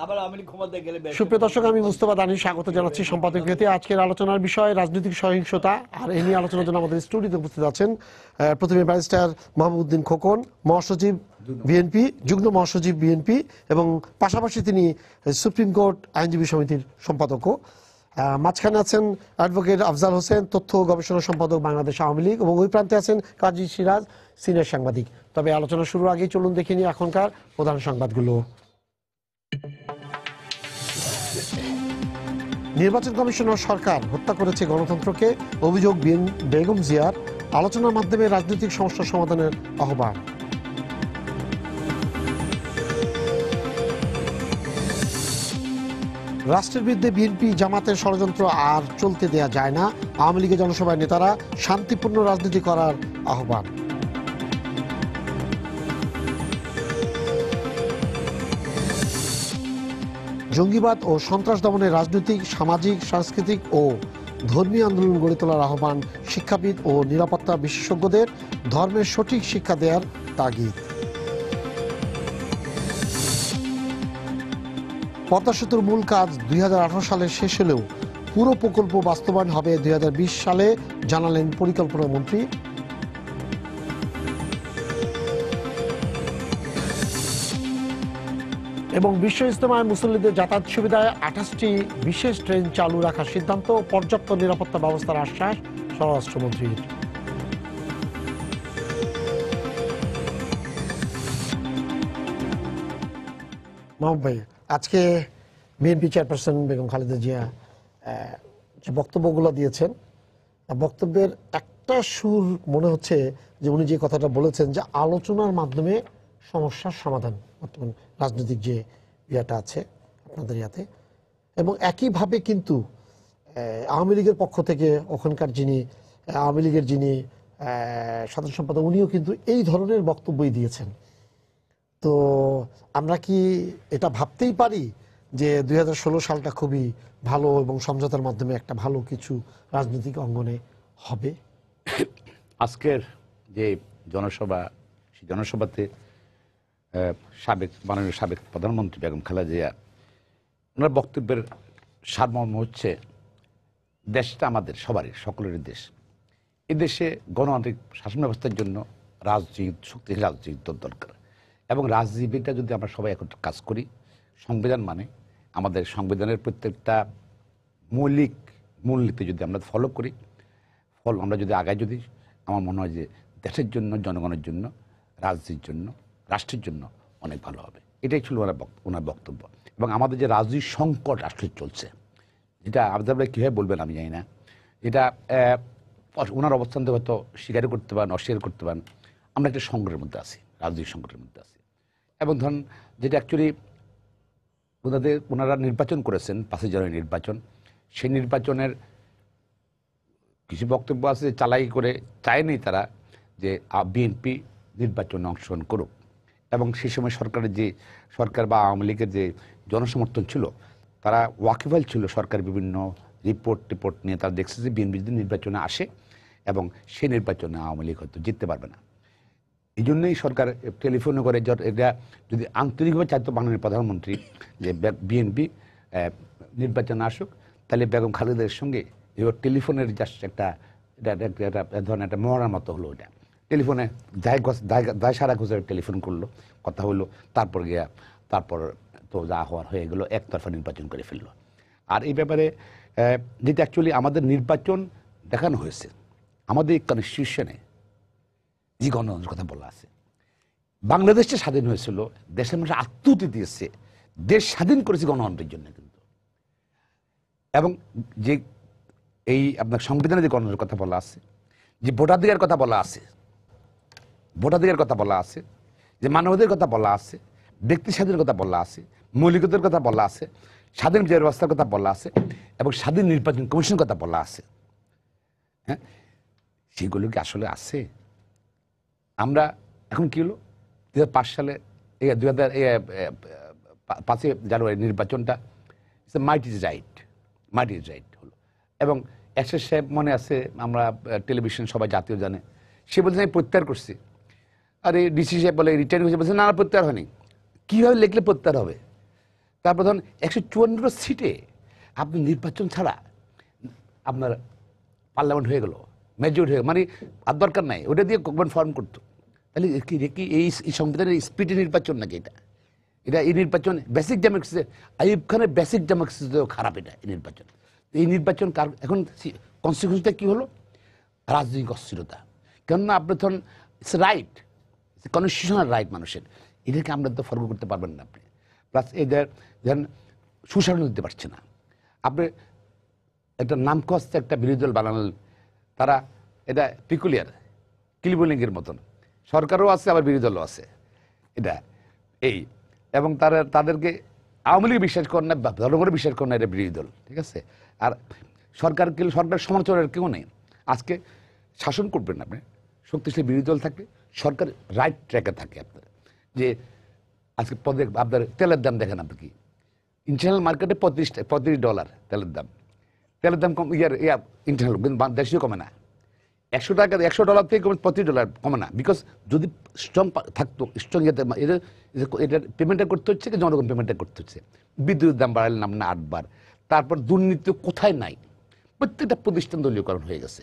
আবার আওয়ামী লীগ ক্ষমতায় গেলে সুপ্রিয় দর্শক, আমি মুস্তফা দানি স্বাগত জানাচ্ছি সম্পাদকীয়তে। আজকের আলোচনার বিষয় রাজনৈতিক সহিংসতা, আর এই নিয়ে আলোচনার জন্য আমাদের স্টুডিওতে উপস্থিত আছেন প্রথমে ব্যারিস্টার মাহবুবউদ্দিন খোকন, মহাসচিব বিএনপি, যুগ্ম মহাসচিব বিএনপি, এবং পাশাপাশি তিনি সুপ্রিম কোর্ট আইনজীবী সমিতির সম্পাদকও। মাঝখানে আছেন অ্যাডভোকেট আফজাল হোসেন, তথ্য ও গবেষণা সম্পাদক বাংলাদেশ আওয়ামী লীগ, এবং ওই প্রান্তে আছেন কাজী সিরাজ, সিনিয়র সাংবাদিক। তবে আলোচনা শুরুর আগেই চলুন দেখে নিই এখনকার প্রধান সংবাদগুলো। নির্বাচন কমিশনার সরকার হত্যা করেছে গণতন্ত্রকে, অভিযোগ বেগম জিয়ার, আলোচনার মাধ্যমে রাজনৈতিক সমস্যা সমাধানের আহ্বান। রাষ্ট্রের বিরুদ্ধে বিএনপি জামাতের ষড়যন্ত্র আর চলতে দেয়া যায় না, আওয়ামী লীগের জনসভায় নেতারা শান্তিপূর্ণ রাজনীতি করার আহ্বান। জঙ্গিবাদ ও সন্ত্রাস দমনে রাজনৈতিক, সামাজিক, সাংস্কৃতিক ও ধর্মীয় আন্দোলন গড়ে তোলার আহ্বান শিক্ষাবিদ ও নিরাপত্তা বিশেষজ্ঞদের, ধর্মের সঠিক শিক্ষা দেওয়ার তাগিদ। পদ্মা সেতুর মূল কাজ 2018 সালে শেষ হলেও পুরো প্রকল্প বাস্তবায়ন হবে 2020 সালে, জানালেন পরিকল্পনা মন্ত্রী। এবং বিশ্ব ইজতেমায় মুসল্লিদের যাতায়াত সুবিধায় 28টি বিশেষ ট্রেন চালু রাখার সিদ্ধান্ত, পর্যাপ্ত নিরাপত্তা ব্যবস্থার আশ্বাস স্বরাষ্ট্রমন্ত্রীর। মাহবুব ভাই, আজকে বিএনপি চেয়ারপারসন বেগম খালেদা জিয়া যে বক্তব্যগুলো দিয়েছেন, বক্তব্যের একটা সুর মনে হচ্ছে যে উনি যে কথাটা বলেছেন যে আলোচনার মাধ্যমে সমস্যার সমাধান, বর্তমান রাজনৈতিক যে ইয়েটা আছে আপনাদের ইয়াতে, এবং একইভাবে কিন্তু আওয়ামী লীগের পক্ষ থেকে ওখানকার যিনি আওয়ামী লীগের যিনি সাধারণ সম্পাদক, উনিও কিন্তু এই ধরনের বক্তব্যই দিয়েছেন। তো আমরা কি এটা ভাবতেই পারি যে 2016 সালটা খুবই ভালো এবং সমঝোতার মাধ্যমে একটা ভালো কিছু রাজনৈতিক অঙ্গনে হবে? আজকের যে জনসভা, সেই জনসভাতে মাননীয় সাবেক প্রধানমন্ত্রী বেগম খালেদা জিয়া, ওনার বক্তব্যের সারমর্ম হচ্ছে দেশটা আমাদের সবারই, সকলেরই দেশ। এই দেশে গণতান্ত্রিক শাসন ব্যবস্থার জন্য শক্তিশালী রাজনৈতিক দল দরকার, এবং রাজনীতিটা যদি আমরা সবাই এখন কাজ করি, সংবিধান মানে আমাদের সংবিধানের প্রত্যেকটা মৌলিক মূলনীতি যদি আমরা ফলো করি, আমরা যদি আগায়, যদি আমার মনে হয় যে দেশের জন্য, জনগণের জন্য, রাজনীতির জন্য, রাষ্ট্রের জন্য অনেক ভালো হবে। এটাই ছিল ওনার বক্তব্য। এবং আমাদের যে রাজনৈতিক সংকট আসলে চলছে, যেটা আপনারা কীভাবে বলবেন আমি জানি না, যেটা ওনার অবস্থান থেকে হয়তো স্বীকার করতে পারেন, অস্বীকার করতে পারেন, আমরা একটা সংকটের মধ্যে আছি, রাজনৈতিক সংকটের মধ্যে আছি। এবং ধরুন যেটা অ্যাকচুয়ালি ওনারা নির্বাচন করেছেন, 5 জানুয়ারি নির্বাচন, সেই নির্বাচনের কিছু বক্তব্য আছে যে চালাই করে চায়নি তারা যে বিএনপি নির্বাচনে অংশগ্রহণ করুক, এবং সেই সময় সরকার বা আওয়ামী লীগের যে জনসমর্থন ছিল, তারা ওয়াকিবহাল ছিল সরকারের বিভিন্ন রিপোর্ট নিয়ে। তারা দেখছে যে বিএনপি যদি নির্বাচনে আসে এবং সেই নির্বাচনে আওয়ামী লীগ হয়তো জিততে পারবে না। এই জন্যই সরকার টেলিফোনে করে, এটা যদি আন্তরিকভাবে চাইতো মাননীয় প্রধানমন্ত্রী যে বিএনপি নির্বাচনে আসুক, তাহলে বেগম খালেদার সঙ্গে এবার টেলিফোনের জাস্ট একটা ধরনের একটা মহড়ার মতো হলো। ওটা টেলিফোনে দায় সারা ঘোষের টেলিফোন করলো, কথা হলো, তারপর তো যা হওয়ার হয়ে গেলো, একতরফা নির্বাচন করে ফেললো। আর এই ব্যাপারে যেটা অ্যাকচুয়ালি আমাদের নির্বাচন দেখানো হয়েছে, আমাদের কনস্টিটিউশনে যে গণতন্ত্রের কথা বলা আছে, বাংলাদেশটা স্বাধীন হয়েছিল, দেশের মানুষ আত্মহতি দিয়েছে, দেশ স্বাধীন করেছে গণতন্ত্রের জন্য কিন্তু। এবং যে এই আপনার সংবিধানে যে গণতন্ত্রের কথা বলা আছে, যে ভোটাধিকার কথা বলা আছে, যে মানবাধিকার কথা বলা আছে, ব্যক্তি স্বাধীনের কথা বলা আছে, মৌলিকতার কথা বলা আছে, স্বাধীন বিচার ব্যবস্থার কথা বলা আছে, এবং স্বাধীন নির্বাচন কমিশনের কথা বলা আছে, হ্যাঁ, সেগুলো কি আসলে আছে? আমরা এখন কি হলো, 2005 সালে 5 জানুয়ারি নির্বাচনটা মাইট ইজ রাইট হলো। এবং এরশাদ সাহেব মনে আছে, আমরা টেলিভিশন সবাই জাতীয় জানে, সে বলছে আমি প্রত্যাহার করছি। আর এই ডিসি সাহেব বলে রিটার্ন হয়েছে, বলছে না প্রত্যাহার হয়নি। কীভাবে লিখলে প্রত্যাহার হবে? তারপর ধরুন 154 সিটে আপনি নির্বাচন ছাড়া আপনার পার্লামেন্ট হয়ে গেল, মেজরিটি হয়ে, মানে আর দরকার নাই, ওটা দিয়ে গভর্নমেন্ট ফর্ম করতো। তাহলে কি এই সংবিধানের স্পিডে নির্বাচন নাকি এটা? এটা এই নির্বাচন বেসিক ডেমোক্রেসি, আইয়ুব খানের বেসিক ডেমোক্রেসি খারাপ এটা এই নির্বাচন। এই নির্বাচন কার এখন কনসিকুয়েন্সটা কি হলো? রাজনৈতিক অস্থিরতা। কেননা আপনি ধরুন ইটস রাইট, কনস্টিটিউশনাল রাইট মানুষের, এদেরকে আমরা তো ফর্ম করতে পারবেন না আপনি। প্লাস এদের ধরেন সুশাসন দিতে পারছে না আপনি। একটা নামকস্ত একটা বিরোধী দল বানালেন, তারা এটা পিকুলিয়ার কিলবোলিংয়ের মতন, সরকারও আছে আবার বিরোধী দলও আছে এটা এই, এবং তাদেরকে আওয়ামী লীগ বিশ্বাস করে না, জনগণের বিশ্বাস করে না এটা বিরোধী দল, ঠিক আছে। আর সরকার সমালোচনার কেউ নেই। আজকে শাসন করবেন আপনি, শক্তিশালী বিরোধী দল থাকবে, সরকার রাইট ট্র্যাকে থাকে আপনার। যে আজকে আপনার তেলের দাম দেখেন আপনি, কি ইন্টারন্যাশনাল মার্কেটে $35 তেলের দাম কম, ইন্টারন্যাশনাল দেশীয় কমে না। $100 থেকে $35 কমে না, বিকজ যদি স্ট্রং থাকতো, স্ট্রং এটার পেমেন্টটা করতে হচ্ছে কি জনগণ পেমেন্টটা করতে হচ্ছে। বিদ্যুতের দাম বাড়ালেন আপনার 8 বার। তারপর দুর্নীতি কোথায় নাই, প্রত্যেকটা প্রতিষ্ঠান দলীয়করণ হয়ে গেছে।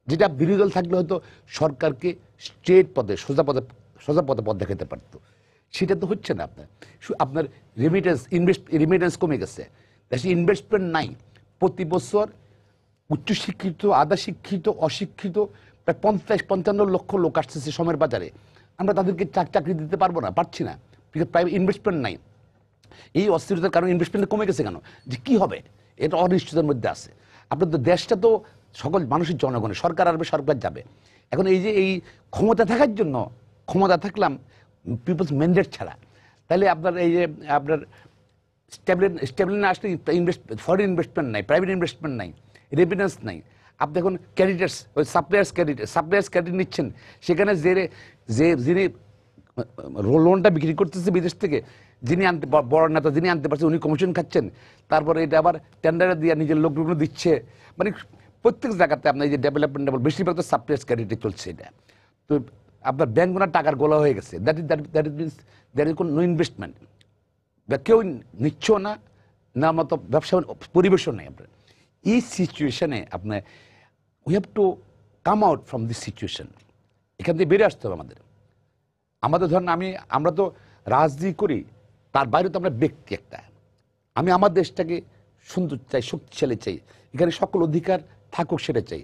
যেটা বিরোধী দল থাকলে হয়তো সরকারকে স্ট্রেট পদে সোজা পথে পথ দেখাতে পারতো, সেটা তো হচ্ছে না। আপনার রেমিটেন্স কমে গেছে, দেশে ইনভেস্টমেন্ট নাই। প্রতি বছর উচ্চশিক্ষিত, আধা শিক্ষিত, অশিক্ষিত প্রায় 50-55 লক্ষ লোক আসতেছে শ্রমের বাজারে। আমরা তাদেরকে চাকরি দিতে পারছি না, বিকজ প্রাইভেট ইনভেস্টমেন্ট নাই। এই অস্থিরতার কারণে ইনভেস্টমেন্ট কমে গেছে কেন? যে কি হবে, এটা অনিশ্চয়তার মধ্যে আছে। আপনার তো দেশটা তো সকল মানুষের জনগণের, সরকার আসবে, সরকার যাবে। এখন এই যে এই ক্ষমতা থাকার জন্য, ক্ষমতা থাকলাম পিপলস ম্যান্ডেট ছাড়া, তাহলে আপনার এই যে আপনার স্টেবল না আসলে ফরেন ইনভেস্টমেন্ট নাই, প্রাইভেট ইনভেস্টমেন্ট নাই, রেভিডেন্স নাই। আপনি এখন ক্যারিটার্স, ওই সাপ্লায়ার্স ক্যারিট নিচ্ছেন, সেখানে যিনি লোনটা বিক্রি করতেছে বিদেশ থেকে, যিনি আনতে বড় নেতা যিনি আনতে পারছে উনি কমিশন খাচ্ছেন। তারপরে এটা আবার টেন্ডারে দিয়ে নিজের লোকগুলো দিচ্ছে। মানে প্রত্যেক জায়গাতে আপনার এই যে ডেভেলপমেন্ট বেশিরভাগ তো সাপ্লায়ার্স ক্যারিটে চলছে এটা। তো আপনার ব্যাংকগুলো টাকার গোলা হয়ে গেছে, দ্যাট ইজ নো ইনভেস্টমেন্ট, কেউ নিচ্ছেও না মতো ব্যবসা পরিবেশও নেই আপনার। এই সিচুয়েশনে আপনার we have to come out from this situation. এখান থেকে বেরিয়ে আসতে হবে আমাদের ধরেন আমরা তো রাজনীতি করি, তার বাইরে তো আমরা ব্যক্তি একটা। আমি আমার দেশটাকে সুন্দর চাই, শক্তিশালী চাই, এখানে সকল অধিকার থাকুক সেটা চাই,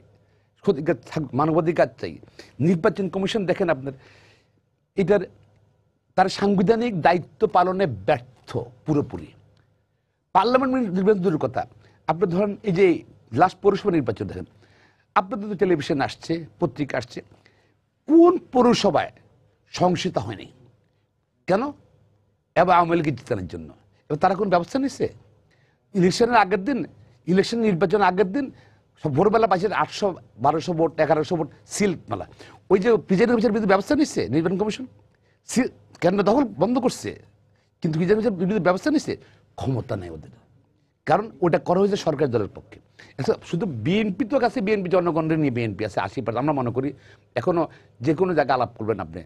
মানবাধিকার চাই। নির্বাচন কমিশন দেখেন আপনার তার সাংবিধানিক দায়িত্ব পালনে ব্যর্থ পুরোপুরি। পার্লামেন্ট নির্বাচন দূরের কথা, আপনি ধরেন এই যে লাস্ট পৌরসভা নির্বাচন দেখেন, আপনাদের তো টেলিভিশন আসছে, পত্রিকা আসছে, কোন পৌরসভায় সংসিতা হয়নি কেন? এবার আওয়ামী লীগকে জিতানোর জন্য। এবার তারা কোন ব্যবস্থা নিচ্ছে? ইলেকশনের আগের দিন, ইলেকশন নির্বাচনের আগের দিন সব ভোরবেলা পাইছে 800-1200 ভোট, 1100 ভোট সিল মালা। ওই যে প্রিজাইডিং অফিসার বিরুদ্ধে ব্যবস্থা নিচ্ছে নির্বাচন কমিশন, কেন্দ্র দখল বন্ধ করছে, কিন্তু প্রিজাইডিং অফিসার বিরুদ্ধে ব্যবস্থা নিচ্ছে, ক্ষমতা নেই ওদের, কারণ ওটা করা হয়েছে সরকার দলের পক্ষে। শুধু বিএনপি তো কাছে, বিএনপি জনগণের নিয়ে বিএনপি আছে 80%। আমরা মনে করি এখনো যে কোনো জায়গায় আলাপ করবেন আপনি,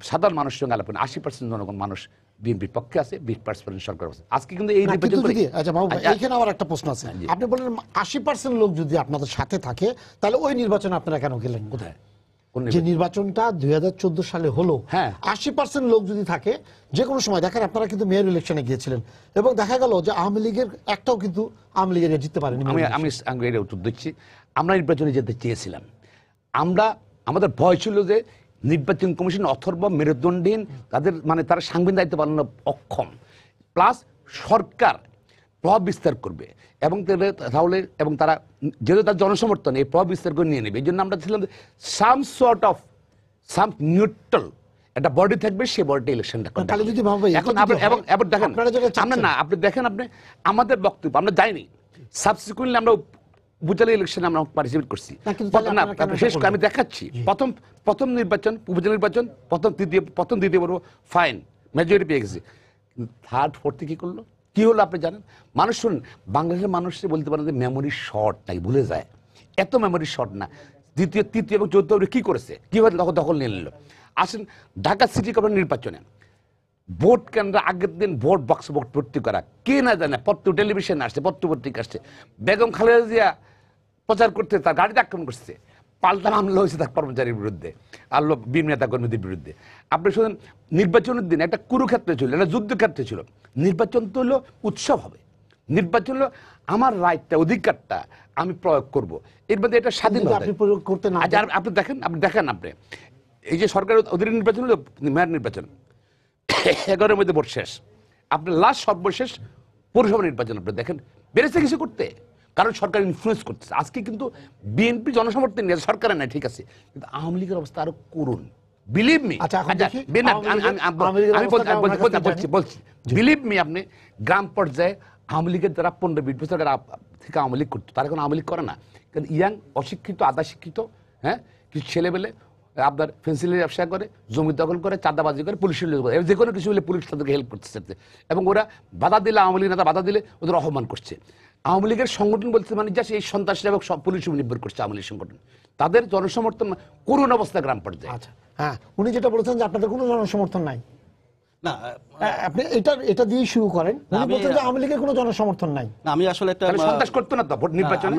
সাধারণ মানুষের সঙ্গে আলাপ করেন, 80% জনগণ মানুষ বিএনপির পক্ষে আছে, 20% সরকার আছে। আজকে কিন্তু এই এইখানে আমার একটা প্রশ্ন আছে। আপনি বলেন 80% লোক যদি আপনাদের সাথে থাকে, তাহলে ওই নির্বাচনে আপনারা কেন গেলেন? কোথায় যে নির্বাচনটা 2014 সালে হলো, 80% লোক যদি থাকে যে কোনো সময়, দেখেন আপনারা কিন্তু মেয়র ইলেকশনে গিয়েছিলেন এবং দেখা গেল যে আওয়ামী লীগের একটাও কিন্তু আওয়ামী লীগের জিততে পারেনি। আমি এটা উত্তর দিচ্ছি, আমরা নির্বাচনে যেতে চেয়েছিলাম, আমাদের ভয় ছিল যে নির্বাচন কমিশন অথর্ব, মেরুদণ্ডহীন, তারা সাংবিধানিক দায়িত্ব পালনে অক্ষম, প্লাস সরকার প্রভাব বিস্তার করবে এবং তাহলে এবং তারা যেহেতু তার জনসমর্থন এই প্রভাব বিস্তার করে নিয়ে নেবে। এই জন্য আমরা ছিলাম সাম নিউট্রাল একটা বডি থাকবে, সেই বডিটা ইলেকশনটা করবে। এখন এবং দেখেন আপনি দেখেন আমাদের বক্তব্য আমরা যাইনি, সাবসিকুয়েন্টলি আমরা উপজেলা ইলেকশনে আমরা পার্টিসিপেট করছি। শেষ আমি দেখাচ্ছি, প্রথম নির্বাচন, উপজেলা নির্বাচন, প্রথম দ্বিতীয় পর্ব ফাইন মেজরিটি পেয়ে গেছি, থার্ড ফোর্থে কি করলো, কি হলো আপনি জানেন? মানুষ শুনুন, বাংলাদেশের মানুষকে বলতে পারেন যে মেমোরি শর্ট নাই, ভুলে যায়, এত মেমোরি শর্ট না। দ্বিতীয়, তৃতীয় এবং চতুর্থ কি করেছে, কিভাবে দখল নিয়ে নিল। আসেন ঢাকা সিটি কর্পোরেশন নির্বাচনে ভোট কেন্দ্র আগের দিন ভোট বক্স ভোট ভর্তি করা, কে না জানে, পত্র টেলিভিশন আসছে, পত্র পত্রিকা আসছে, বেগম খালেদা জিয়া প্রচার করতে তার গাড়িতে আক্রমণ করছে, পাল্টা মামলা হয়েছে তার কর্মচারীর বিরুদ্ধে আর বিএনপি নেতা কর্মীদের বিরুদ্ধে। আপনি শুধু নির্বাচনের দিন একটা কুরুক্ষেত্রে ছিল, একটা যুদ্ধক্ষেত্রে ছিল। নির্বাচন তো হলো উৎসব হবে, নির্বাচন হলো আমার রাইটটা, অধিকারটা আমি প্রয়োগ করব, এর মধ্যে এটা স্বাধীন। আপনি প্রয়োগ করতে না, আপনি দেখেন, আপনি এই যে সরকারের অধীনে নির্বাচন হলো মেয়র নির্বাচন, 11-এর মধ্যে ভোট শেষ, আপনার লাস্ট সর্বশেষ পৌরসভা নির্বাচন আপনি দেখেন বেড়েছে কিছু করতে, কারণ সরকার ইনফ্লুয়েন্স করতেছে। আজকে কিন্তু বিএনপি জনসমর্থন নিয়ে সরকারের নাই, ঠিক আছে, কিন্তু আওয়ামী লীগের অবস্থা আরো করুন, বিলিভ মি। বলছি বিলিভ মি, আপনি গ্রাম পর্যায়ে আওয়ামী লীগের যারা 15-20 বছর থেকে আওয়ামী লীগ করতো, তারা এখন আওয়ামী লীগ করে না, কারণ ইয়াং অশিক্ষিত আধা শিক্ষিত, হ্যাঁ, কিছু ছেলেবেলে আপনার ফেন্সিলের ব্যবসা করে, জমি দখল করে, চাঁদাবাজি করে, পুলিশের লোক করে, যে কোনো কিছু হলে পুলিশ তাদেরকে হেল্প করতেছে, এবং ওরা বাধা দিলে, আওয়ামী লীগ নেতা বাধা দিলে ওদের অপমান করছে। আওয়ামী লীগের সংগঠন বলতে মানে যা এই সন্ত্রাসী এবং সব পুলিশ নির্ভর করছে আওয়ামী লীগ সংগঠন, তাদের জনসমর্থন করুন অবস্থা গ্রাম পর্যায়ে। আচ্ছা, হ্যাঁ, উনি যেটা বলেছেন যে আপনাদের কোনো জনসমর্থন নাই, না আপনি এটা দিয়ে শুরু করেন। উনি বলছেন যে আওয়ামী লীগের কোনো জনসমর্থন নাই। না, আমি আসলে একটা সন্ত্রাস করতো না তো ভোট নির্বাচনে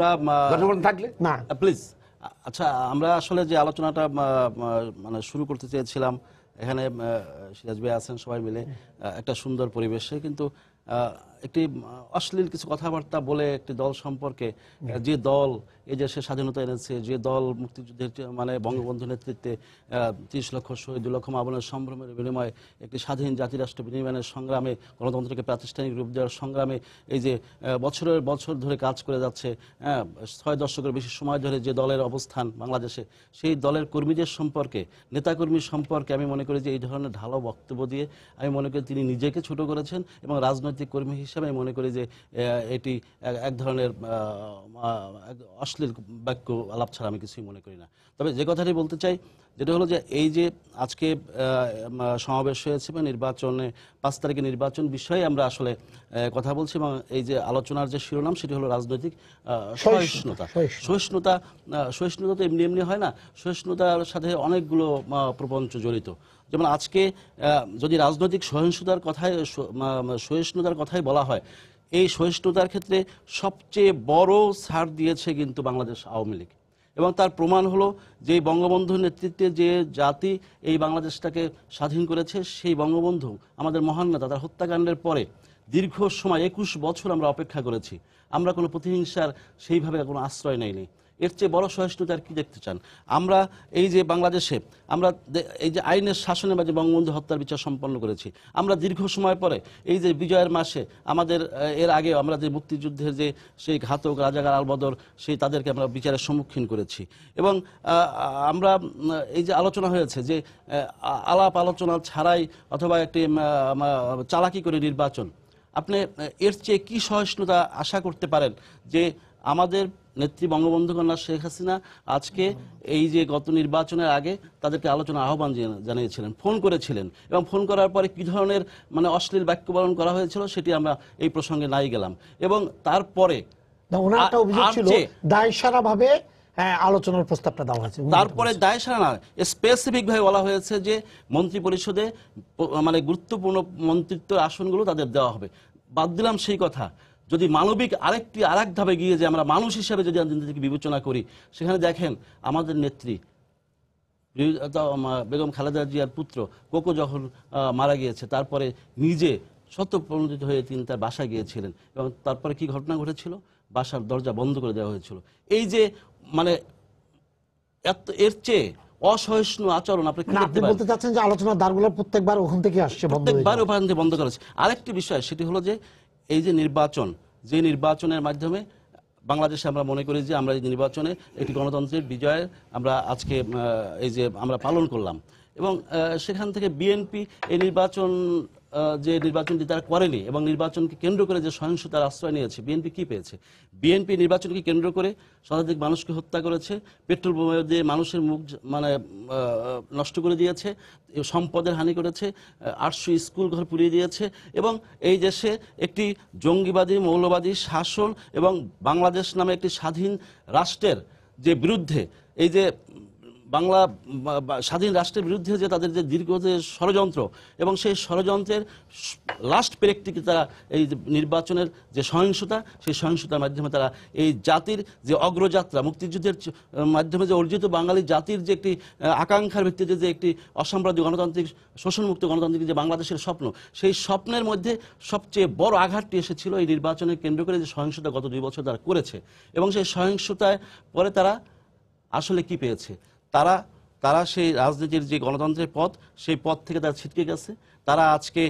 জনসমর্থন থাকলে না, প্লিজ। আচ্ছা, আমরা আসলে যে আলোচনাটা মানে শুরু করতে চেয়েছিলাম, এখানে সিরাজ ভাই আছেন, সবাই মিলে একটা সুন্দর পরিবেশে, কিন্তু একটি অশ্লীল কিছু কথাবার্তা বলে একটি দল সম্পর্কে, যে দল এই দেশে স্বাধীনতা এনেছে, যে দল মুক্তিযুদ্ধের মানে বঙ্গবন্ধু নেতৃত্বে 30 লক্ষ শহীদ, 2 লক্ষ মা-বোনের সম্ভ্রমের বিনিময়ে একটি স্বাধীন জাতিরাষ্ট্র বিনির্মাণের সংগ্রামে, গণতন্ত্রকে প্রাতিষ্ঠানিক রূপ দেওয়ার সংগ্রামে এই যে বছরের বছর ধরে কাজ করে যাচ্ছে, 6 দশকের বেশি সময় ধরে যে দলের অবস্থান বাংলাদেশে, সেই দলের কর্মীদের সম্পর্কে, নেতাকর্মী সম্পর্কে আমি মনে করি যে এই ধরনের ঢালাও বক্তব্য দিয়ে আমি মনে করি তিনি নিজেকে ছোট করেছেন, এবং রাজনৈতিক কর্মী হিসাবে আমি মনে করি যে এটি এক ধরনের অশ্লীল বাক্য আলাপ ছাড়া আমি কিছুই মনে করি না। তবে যে কথাটি বলতে চাই, যেটা হলো যে এই যে আজকে সমাবেশ হয়েছে বা নির্বাচনে 5 তারিখে নির্বাচন বিষয়ে আমরা আসলে কথা বলছি, এবং এই যে আলোচনার যে শিরোনাম সেটি হলো রাজনৈতিক সহিষ্ণুতা। সহিষ্ণুতা তো এমনি এমনি হয় না, সহিষ্ণুতার সাথে অনেকগুলো প্রপঞ্চ জড়িত। যেমন আজকে যদি রাজনৈতিক সহিষ্ণুতার কথাই বলা হয়, এই সহিষ্ণুতার ক্ষেত্রে সবচেয়ে বড় ছাড় দিয়েছে কিন্তু বাংলাদেশ আওয়ামী লীগ, এবং তার প্রমাণ হলো যে বঙ্গবন্ধুর নেতৃত্বে যে জাতি এই বাংলাদেশটাকে স্বাধীন করেছে, সেই বঙ্গবন্ধু আমাদের মহান নেতা, তার হত্যাকাণ্ডের পরে দীর্ঘ সময় 21 বছর আমরা অপেক্ষা করেছি, আমরা কোনো প্রতিহিংসার সেইভাবে কোনো আশ্রয় নেইনি। এর চেয়ে বড় সহিষ্ণুতা আর কি দেখতে চান? আমরা এই যে বাংলাদেশে আমরা এই যে আইনের শাসনের মাঝে বঙ্গবন্ধু হত্যার বিচার সম্পন্ন করেছি, আমরা দীর্ঘ সময় পরে এই যে বিজয়ের মাসে আমাদের এর আগে আমরা যে মুক্তিযুদ্ধের যে সেই ঘাতক রাজাকার আলবদর, সেই তাদেরকে আমরা বিচারের সম্মুখীন করেছি, এবং আমরা এই যে আলোচনা হয়েছে যে আলাপ আলোচনা ছাড়াই অথবা একটি চালাকি করে নির্বাচন, আপনি এর চেয়ে কি সহিষ্ণুতা আশা করতে পারেন যে আমাদের নেত্রী বঙ্গবন্ধু কন্যা শেখ হাসিনা আজকে এই যে গত নির্বাচনের আগে তাদেরকে আলোচনার আহ্বান জানিয়েছিলেন, ফোন করেছিলেন, এবং ফোন করার পরে কি ধরনের মানে অশ্লীল বাক্য বলন করা হয়েছিল সেটি আমরা এই প্রসঙ্গে নাই গেলাম। এবং তারপরে ওনার একটা অভিযোগ ছিল দায়সারাভাবে আলোচনার প্রস্তাবটা দেওয়া হয়েছে, তারপরে দায়সারা না, স্পেসিফিক ভাবে বলা হয়েছে যে মন্ত্রী পরিষদে মানে গুরুত্বপূর্ণ মন্ত্রিত্বের আসনগুলো তাদের দেওয়া হবে। বাদ দিলাম সেই কথা, যদি মানবিক আরেক ধাপে গিয়ে যে আমরা মানুষ হিসেবে যদি নিজেদেরকে বিবেচনা করি, সেখানে দেখেন আমাদের নেত্রী বেগম খালেদা জিয়ার পুত্র কোকো যখন মারা গিয়েছে, তারপরে নিজে স্বতঃপ্রণোদিত হয়ে তিনি তার বাসায় গিয়েছিলেন, এবং তারপরে কি ঘটনা ঘটেছিল, বাসার দরজা বন্ধ করে দেওয়া হয়েছিল। এই যে মানে এর চেয়ে অসহিষ্ণু আচরণ আপনি বলতে চাচ্ছেন যে আলোচনার দ্বারগুলো প্রত্যেকবার ওখান থেকে আসছে, প্রত্যেকবার ওখান থেকে বন্ধ করেছে। আরেকটি বিষয় সেটি হলো যে এই যে নির্বাচনের মাধ্যমে বাংলাদেশে আমরা মনে করি যে আমরা এই নির্বাচনে একটি গণতন্ত্রের বিজয় আমরা আজকে এই যে আমরা পালন করলাম, এবং সেখান থেকে বিএনপি এই নির্বাচনটি তারা করেনি, এবং নির্বাচনকে কেন্দ্র করে যে সহিংসতার আশ্রয় নিয়েছে, বিএনপি কি পেয়েছে? বিএনপি নির্বাচনকে কেন্দ্র করে শতাধিক মানুষকে হত্যা করেছে, পেট্রোল বোমা দিয়ে মানুষের মুখ মানে নষ্ট করে দিয়েছে, সম্পদের হানি করেছে, 800 স্কুল ঘর পুড়িয়ে দিয়েছে, এবং এই দেশে একটি জঙ্গিবাদী মৌলবাদী শাসন এবং বাংলাদেশ নামে একটি স্বাধীন রাষ্ট্রের যে বিরুদ্ধে এই যে বাংলা স্বাধীন রাষ্ট্রের বিরুদ্ধে যে তাদের যে দীর্ঘ যে ষড়যন্ত্র, এবং সেই ষড়যন্ত্রের লাস্ট পেরেকটিকে তারা এই নির্বাচনের যে সহিংসতা, সেই সহিংসতার মাধ্যমে তারা এই জাতির যে অগ্রযাত্রা, মুক্তিযুদ্ধের মাধ্যমে যে অর্জিত বাঙালি জাতির যে একটি আকাঙ্ক্ষার ভিত্তিতে যে একটি অসাম্রাজ্যিক গণতান্ত্রিক শোষণমুক্ত গণতান্ত্রিক যে বাংলাদেশের স্বপ্ন, সেই স্বপ্নের মধ্যে সবচেয়ে বড় আঘাতটি এসেছিল এই নির্বাচনের কেন্দ্র করে যে সহিংসতা গত 2 বছর তারা করেছে। এবং সেই সহিংসতায় পরে তারা আসলে কি পেয়েছে? তারা সেই রাজনীতির যে গণতন্ত্রের পথ, সেই পথ থেকে তারা ছিটকে গেছে। তারা আজকে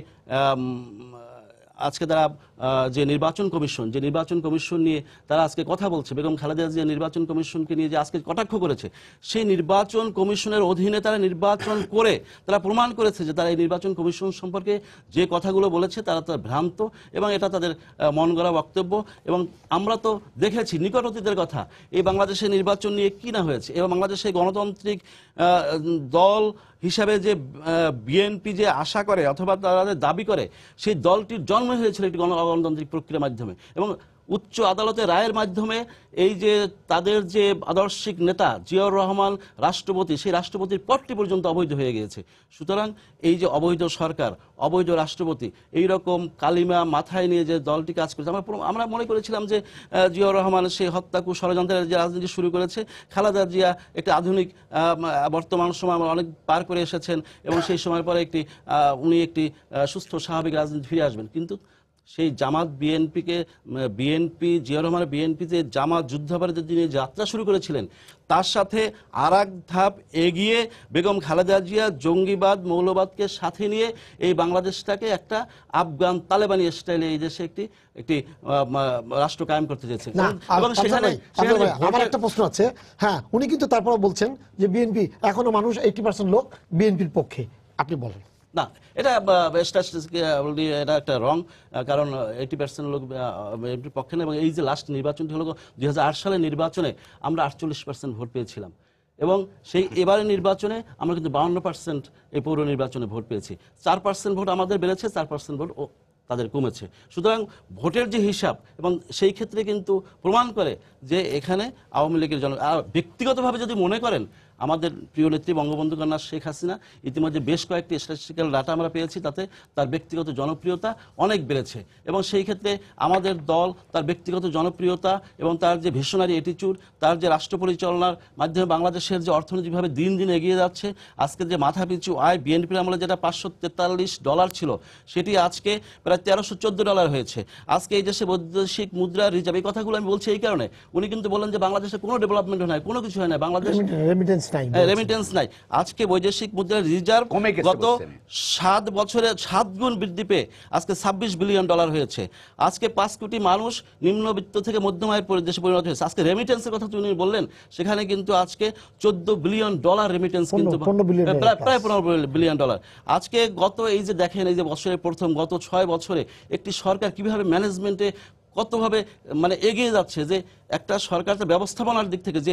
তারা যে নির্বাচন কমিশন নিয়ে তারা আজকে কথা বলছে, বেগম খালেদা জিয়া নির্বাচন কমিশনকে নিয়ে যে আজকে কটাক্ষ করেছে, সেই নির্বাচন কমিশনের অধীনে তারা নির্বাচন করে তারা প্রমাণ করেছে যে তারা এই নির্বাচন কমিশন সম্পর্কে যে কথাগুলো বলেছে তারা ভ্রান্ত, এবং এটা তাদের মন গড়া বক্তব্য। এবং আমরা তো দেখেছি নিকট অতীতের কথা, এই বাংলাদেশের নির্বাচন নিয়ে কি না হয়েছে, এবং বাংলাদেশের গণতান্ত্রিক দল হিসাবে যে বিএনপি যে আশা করে অথবা তাদের দাবি করে, সেই দলটির জন্ম হয়েছিল একটি গণতান্ত্রিক প্রক্রিয়ার মাধ্যমে, এবং উচ্চ আদালতের রায়ের মাধ্যমে এই যে তাদের যে আদর্শিক নেতা জিয়াউর রহমান রাষ্ট্রপতি, সেই রাষ্ট্রপতির পদটি পর্যন্ত অবৈধ হয়ে গিয়েছে। সুতরাং এই যে অবৈধ সরকার, অবৈধ রাষ্ট্রপতি, এই রকম কালিমা মাথায় নিয়ে যে দলটি কাজ করেছে, আমরা মনে করেছিলাম যে জিয়াউর রহমান সেই হত্যাকু ষড়যন্ত্রের যে রাজনীতি শুরু করেছে, খালেদা জিয়া একটি আধুনিক বর্তমান সময় আমরা অনেক পার করে এসেছেন, এবং সেই সময়ের পরে উনি একটি সুস্থ স্বাভাবিক রাজনীতি ফিরে আসবেন। কিন্তু সেই জামাত বিএনপি জিয়াউর রহমানের বিএনপি যে জামাত যুদ্ধাপরাধের দিনে যাত্রা শুরু করেছিলেন, তার সাথে আর এক ধাপ এগিয়ে বেগম খালেদা জিয়া জঙ্গিবাদ মৌলবাদকে সাথে নিয়ে এই বাংলাদেশটাকে একটা আফগান তালেবানি স্টাইলে এই দেশে একটি রাষ্ট্র কায়েম করতে চেয়েছে। এবং সেখানে আমার একটা প্রশ্ন আছে। হ্যাঁ, উনি কিন্তু তারপর বলছেন যে বিএনপি এখনো মানুষ 80% লোক বিএনপির পক্ষে। আপনি বলেন। না, এটা এটা একটা রং, কারণ 80% লোক বিএনপির পক্ষে না। এবং এই যে লাস্ট নির্বাচনটি হলো 2008 সালের নির্বাচনে আমরা 48% ভোট পেয়েছিলাম, এবং সেই এবারের নির্বাচনে আমরা কিন্তু 52% এই পৌর নির্বাচনে ভোট পেয়েছি। 4% ভোট আমাদের বেড়েছে, 4% ভোট তাদের কমেছে। সুতরাং ভোটের যে হিসাব, এবং সেই ক্ষেত্রে কিন্তু প্রমাণ করে যে এখানে আওয়ামী লীগের আর ব্যক্তিগতভাবে যদি মনে করেন, আমাদের প্রিয় নেত্রী বঙ্গবন্ধু কন্যা শেখ হাসিনা ইতিমধ্যে বেশ কয়েকটি স্ট্যাটিস্টিক্যাল ডাটা আমরা পেয়েছি, তাতে তার ব্যক্তিগত জনপ্রিয়তা অনেক বেড়েছে। এবং সেই ক্ষেত্রে আমাদের দল তার ব্যক্তিগত জনপ্রিয়তা এবং তার যে ভিশনারি অ্যাটিটিউড, তার যে রাষ্ট্র পরিচালনার মাধ্যমে বাংলাদেশের যে অর্থনৈতিকভাবে দিন দিন এগিয়ে যাচ্ছে, আজকে যে মাথাপিছু আয় বিএনপির আমলে যেটা $543 ছিল, সেটি আজকে প্রায় $1314 হয়েছে। আজকে এই দেশে বৈদেশিক মুদ্রা রিজার্ভ, এই কথাগুলো আমি বলছি এই কারণে, উনি কিন্তু বলেন যে বাংলাদেশে কোনো ডেভেলপমেন্ট হয় না, কোনো কিছু হয় না, বাংলাদেশ রেমিটেন্স নাই। আজকে বৈদেশিক মুদ্রার রিজার্ভ গত 7 বছরে 7 গুণ বৃদ্ধি পেয়ে আজকে $26 বিলিয়ন হয়েছে। আজকে 5 কোটি মানুষ নিম্নবিত্ত থেকে মধ্যম আয়ের দেশে পরিণত হয়েছে। আজকে রেমিটেন্সের কথা উনি বললেন, সেখানে কিন্তু আজকে $14 বিলিয়ন রেমিটেন্স, কিন্তু প্রায় $15 বিলিয়ন। আজকে এই যে দেখেন, এই যে বছরের প্রথম গত 6 বছরে একটি সরকার কিভাবে ম্যানেজমেন্টে কতভাবে এগিয়ে যাচ্ছে, যে একটা সরকারের ব্যবস্থাপনার দিক থেকে যে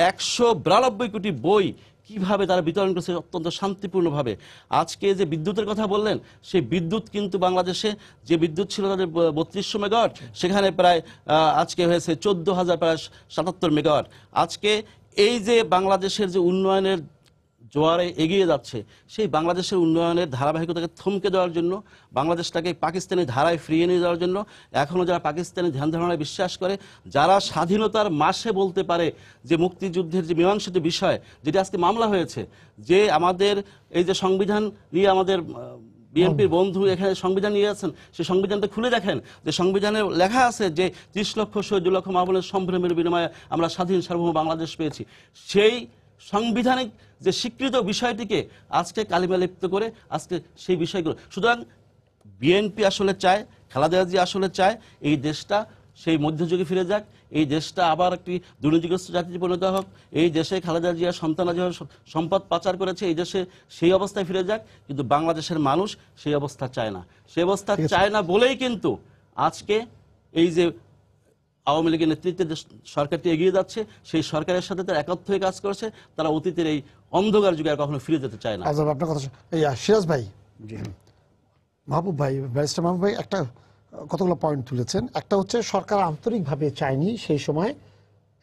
192 কোটি বই কিভাবে তারা বিতরণ করছে অত্যন্ত শান্তিপূর্ণভাবে। আজকে যে বিদ্যুতের কথা বললেন, সেই বিদ্যুৎ কিন্তু বাংলাদেশে যে বিদ্যুৎ ছিল তাদের 3200 মেগাওয়াট, সেখানে প্রায় আজকে হয়েছে 14,000 প্রায় 77 মেগাওয়াট। আজকে এই যে বাংলাদেশের যে উন্নয়নের জোয়ারে এগিয়ে যাচ্ছে, সেই বাংলাদেশের উন্নয়নের ধারাবাহিকতাকে থমকে দেওয়ার জন্য, বাংলাদেশটাকে পাকিস্তানি ধারায় ফিরিয়ে নিয়ে যাওয়ার জন্য এখনও যারা পাকিস্তানি ধ্যান ধারণায় বিশ্বাস করে, যারা স্বাধীনতার মাসে বলতে পারে যে মুক্তিযুদ্ধের যে মীমাংসিত বিষয় যেটি আজকে মামলা হয়েছে, যে আমাদের এই যে সংবিধান নিয়ে আমাদের বিএনপির বন্ধু এখানে সংবিধান নিয়ে আছেন, সেই সংবিধানটা খুলে দেখেন, যে সংবিধানে লেখা আছে যে 30 লক্ষ 2 লক্ষ মা বোনের সম্ভ্রমের বিনিময়ে আমরা স্বাধীন সার্বভৌম বাংলাদেশ পেয়েছি। সেই সাংবিধানিক যে স্বীকৃত বিষয়টিকে আজকে কালিমা লিপ্ত করে আজকে সেই বিষয়গুলো। সুতরাং বিএনপি আসলে চায়, খালেদা জিয়া আসলে চায় এই দেশটা সেই মধ্যযুগে ফিরে যাক, এই দেশটা আবার একটি দুর্নীতিগ্রস্ত জাতিতে পরিণত হোক, এই দেশে খালেদা জিয়া সন্তানরা যেভাবে সম্পদ পাচার করেছে এই দেশে সেই অবস্থায় ফিরে যাক। কিন্তু বাংলাদেশের মানুষ সেই অবস্থা চায় না, সেই অবস্থা চায় না বলেই কিন্তু আজকে এই যে আওয়ামী লীগের নেতৃত্বে যে সরকারটি এগিয়ে যাচ্ছে, সেই সরকারের সাথে তারা একত্র হয়ে কাজ করছে। তারা অতীতের এই অন্ধকার যুগে আর কখনো ফিরে যেতে চায় না। আপনার কথা সিরাজ ভাই, মাহবুব ভাই, ব্যারিস্টার মাহবুব ভাই একটা কতগুলো পয়েন্ট তুলেছেন। একটা হচ্ছে সরকার আন্তরিকভাবে চায়নি সেই সময়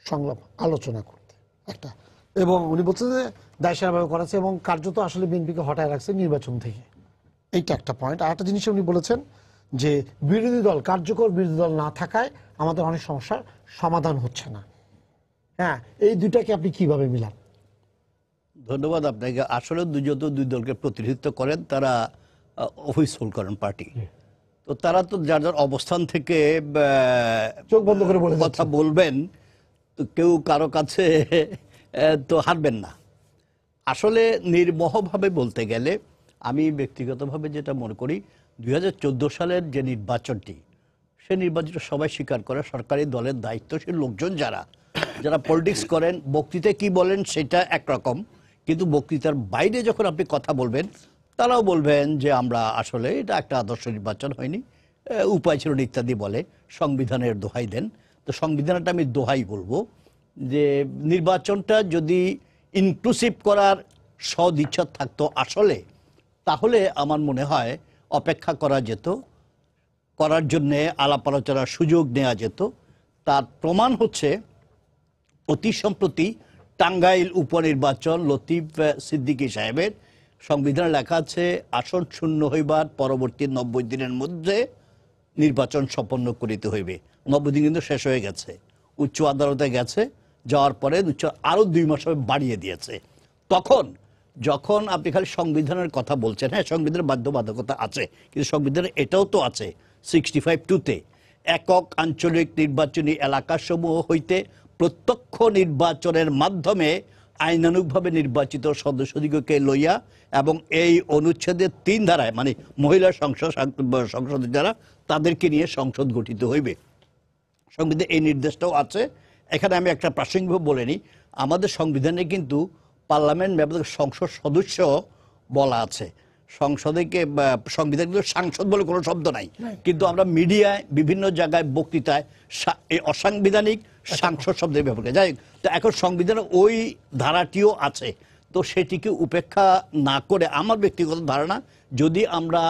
সংলাপ আলোচনা করতে, একটা এবং উনি বলছেন যে দায়সারাভাবে করেছে এবং কার্যত আসলে বিএনপিকে হটায় রাখছে নির্বাচন থেকে। এইটা একটা পয়েন্ট। আর একটা জিনিস উনি বলেছেন যে বিরোধী দল, কার্যকর বিরোধী দল না থাকায় আমাদের অনেক সমস্যার সমাধান হচ্ছে না। হ্যাঁ, এই দুইটাকে আপনি কিভাবে মিলান? ধন্যবাদ আপনাকে। আসলে যত দুই দলকে প্রতিনিধিত্ব করেন তারা অফিস হোল্ড করেন পার্টি, তো তারা তো যার যার অবস্থান থেকে চোখ বন্ধ করে বলে কথা বলবেন, তো কেউ কারো কাছে তো হারবেন না। আসলে নির্মোহভাবে বলতে গেলে আমি ব্যক্তিগতভাবে যেটা মনে করি 2014 সালের যে নির্বাচনটি, সে নির্বাচনটা সবাই স্বীকার করে সরকারি দলের দায়িত্বশীল লোকজন যারা যারা পলিটিক্স করেন, বক্তৃতায় কি বলেন সেটা একরকম, কিন্তু বক্তৃতার বাইরে যখন আপনি কথা বলবেন তারাও বলবেন যে আমরা আসলে এটা একটা আদর্শ নির্বাচন হয়নি, উপায় ছিল না ইত্যাদি বলে, সংবিধানের দোহাই দেন। তো সংবিধানটা আমি দোহাই বলবো যে নির্বাচনটা যদি ইনক্লুসিভ করার সদিচ্ছা থাকতো আসলে, তাহলে আমার মনে হয় অপেক্ষা করা যেত, করার জন্যে আলাপ আলোচনার সুযোগ নেওয়া যেত। তার প্রমাণ হচ্ছে অতি সম্প্রতি টাঙ্গাইল উপনির্বাচন লতিফ সিদ্দিকী সাহেবের সংবিধানে লেখা আছে আসন শূন্য হইবার পরবর্তী 90 দিনের মধ্যে নির্বাচন সম্পন্ন করিতে হইবে। 90 দিন কিন্তু শেষ হয়ে গেছে, উচ্চ আদালতে গেছে, যাওয়ার পরে আরো 2 মাস বাড়িয়ে দিয়েছে। তখন যখন আপনি খালি সংবিধানের কথা বলছেন, হ্যাঁ সংবিধানের বাধ্যবাধকতা আছে, কিন্তু সংবিধানে এটাও তো আছে 65(2)তে একক আঞ্চলিক নির্বাচনী এলাকাসমূহ হইতে প্রত্যক্ষ নির্বাচনের মাধ্যমে আইনানুগভাবে নির্বাচিত সদস্যদিগকে লইয়া এবং এই অনুচ্ছেদের 3 ধারায় মানে মহিলা সংসদ যারা তাদেরকে নিয়ে সংসদ গঠিত হইবে। সংবিধানে এই নির্দেশটাও আছে। এখানে আমি একটা প্রাসঙ্গিক বলে নিই, আমাদের সংবিধানে কিন্তু পার্লামেন্ট মেম্বার সংসদ সদস্য বলা আছে, সংসদকে সংবিধান কিন্তু সাংসদ বলে কোনো শব্দ নাই, কিন্তু আমরা মিডিয়ায় বিভিন্ন জায়গায় বক্তৃতায় এই অসাংবিধানিক সাংসদ শব্দের ব্যাপারে যাই। তো এখন সংবিধানে ওই ধারাটিও আছে, তো সেটিকে উপেক্ষা না করে আমার ব্যক্তিগত ধারণা যদি আমরা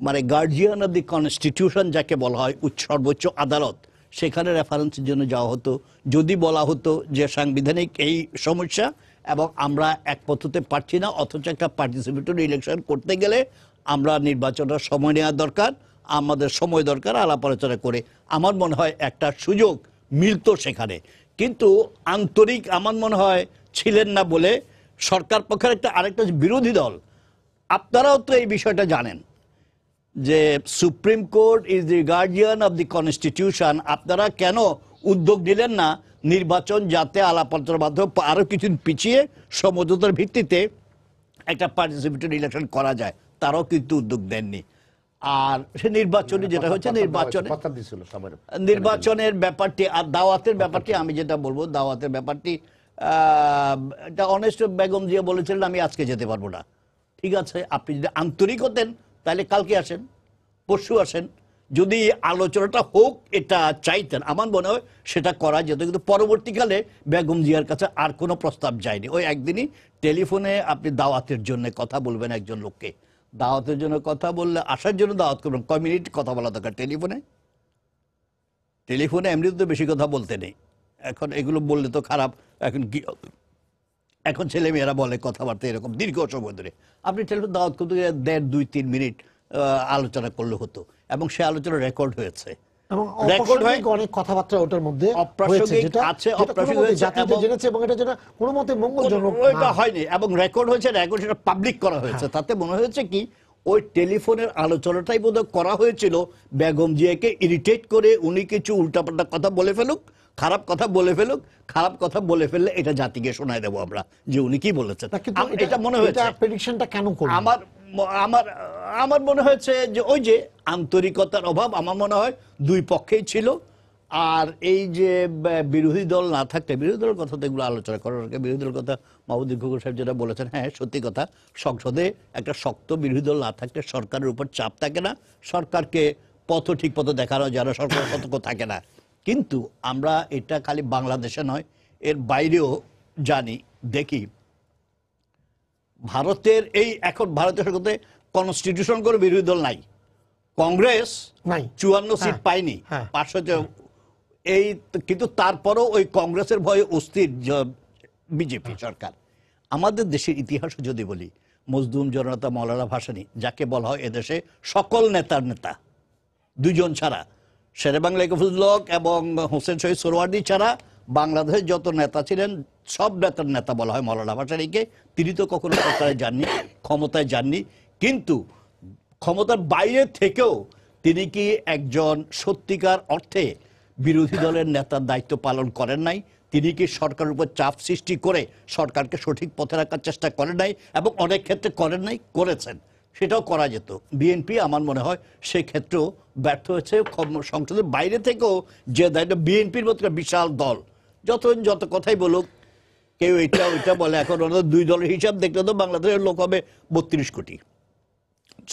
মানে গার্জিয়ান অব দি কনস্টিটিউশন যাকে বলা হয় সর্বোচ্চ আদালত, সেখানে রেফারেন্সের জন্য যাওয়া হতো, যদি বলা হতো যে সাংবিধানিক এই সমস্যা এবং আমরা একমত হতে পারছি না, অথচ একটা পার্টিসিপেটরি ইলেকশন করতে গেলে আমরা নির্বাচনের সময় নেওয়া দরকার, আমাদের সময় দরকার, আলাপ আলোচনা করে আমার মনে হয় একটা সুযোগ মিলতো সেখানে। কিন্তু আন্তরিক আমার মনে হয় ছিলেন না বলে সরকার পক্ষের আরেকটা বিরোধী দল, আপনারাও তো এই বিষয়টা জানেন যে supreme court is the guardian of the constitution, আপনারা কেন উদ্যোগ নিলেন না নির্বাচন যাতে আলাপ আলোচনার মাধ্যমে আরো কিছুদিন পিছিয়ে সমঝোতার ভিত্তিতে একটা পার্টিসিপেটরি ইলেকশন করা যায়, তারাও কিন্তু উদ্যোগ দেননি। আর সে নির্বাচনে যেটা হচ্ছে নির্বাচনের ব্যাপারটি আর দাওয়াতের ব্যাপারটি আমি যেটা বলবো, দাওয়াতের ব্যাপারটি এটা অনেস্ট বেগম জিয়া বলেছিলেন আমি আজকে যেতে পারবো না। ঠিক আছে, আপনি যদি আন্তরিক হতেন তাহলে কালকে আসেন, পরশু আসেন, যদি আলোচনাটা হোক এটা চাইতেন আমার মনে হয় সেটা করা যেত। কিন্তু পরবর্তীকালে বেগম জিয়ার কাছে আর কোনো প্রস্তাব যায়নি। ওই একদিনই টেলিফোনে আপনি দাওয়াতের জন্য কথা বলবেন একজন লোককে, দাওয়াতের জন্য কথা বললে আসার জন্য দাওয়াত করবেন, কয় মিনিট কথা বলা দরকার টেলিফোনে, টেলিফোনে এমনি তো বেশি কথা বলতে নেই, এখন এগুলো বললে তো খারাপ। এখন ছেলে মেয়েরা বলে কথাবার্তা এরকম দীর্ঘ সময় ধরে, আপনি টেলিফোন দাওয়াত করতে গেলে 1.5, 2, 3 মিনিট আলোচনা করলে হতো এবং সে আলোচনা রেকর্ড হয়েছে, রেকর্ড হয় অনেক কথাবার্তা ওটার মধ্যে অপ্রাসঙ্গিক আছে, অপ্রাসঙ্গিক জেনেছে এবং এটা যেন কোনো মতে মঙ্গলজনক হয়নি এবং রেকর্ড হয়েছে, রেকর্ড সেটা পাবলিক করা হয়েছে। তাতে মনে হয়েছে কি ওই টেলিফোনের আলোচনাটাই বোধহয় করা হয়েছিল বেগম জিয়াকে ইরিটেট করে, উনি কিছু উল্টাপাল্টা কথা বলে ফেলুক, খারাপ কথা বলে ফেলুক, খারাপ কথা বলে ফেললে এটা জাতিকে শোনায় দেবো আমরা যে উনি কি বলেছেন। এটা মনে হয়েছে প্রেডিকশনটা কেন করলেন? আমার মনে হয়েছে যে ওই যে আন্তরিকতার অভাব আমার মনে হয় দুই পক্ষেই ছিল। আর এই যে বিরোধী দল না থাকতে, বিরোধী দলের কথা তো এগুলো আলোচনা করার, বিরোধী দলের কথা মাহমুদুল খোকন সাহেব যেটা বলেছেন, হ্যাঁ সত্যি কথা, সংসদে একটা শক্ত বিরোধী দল না থাকলে সরকারের উপর চাপ থাকে না, সরকারকে ঠিক পথ দেখানো যারা সরকার সতর্ক থাকে না। কিন্তু আমরা এটা খালি বাংলাদেশে নয়, এর বাইরেও জানি, দেখি ভারতের এখন ভারতের সাথে কনস্টিটিউশন করে বিরোধী দল নাই, কংগ্রেস 54 সিট পায়নি, 500 এই, কিন্তু তারপরও ওই কংগ্রেসের ভয়ে অস্থির বিজেপি সরকার। আমাদের দেশের ইতিহাসে যদি বলি, মজদুম জননেতা মৌলানা ভাসানী, যাকে বলা হয় এদেশে সকল নেতার নেতা, দুজন ছাড়া, শেরেবাংলা গফুজুল হক এবং হোসেন শহীদ সোহরাওয়ার্দী ছাড়া বাংলাদেশের যত নেতা ছিলেন সব নেতার নেতা বলা হয় মৌলানা ভাসানীকে। তিনি তো কখনো সরকারে যাননি, ক্ষমতায় যাননি, কিন্তু ক্ষমতার বাইরে থেকেও তিনি কি একজন সত্যিকার অর্থে বিরোধী দলের নেতার দায়িত্ব পালন করেন নাই? তিনি কি সরকারের উপর চাপ সৃষ্টি করে সরকারকে সঠিক পথে রাখার চেষ্টা করেন নাই? এবং অনেক ক্ষেত্রে করেন নাই, করেছেন, সেটাও করা যেত। বিএনপি আমার মনে হয় সেই ক্ষেত্রেও ব্যর্থ হয়েছে। সংসদের বাইরে থেকেও যে দায়িত্ব, বিএনপির মতো বিশাল দল, যত কথাই বলুক, কেউ এটা ওইটা বলে, এখন ওনাদের দুই দলের হিসাব দেখলে তো বাংলাদেশের লোক হবে 32 কোটি।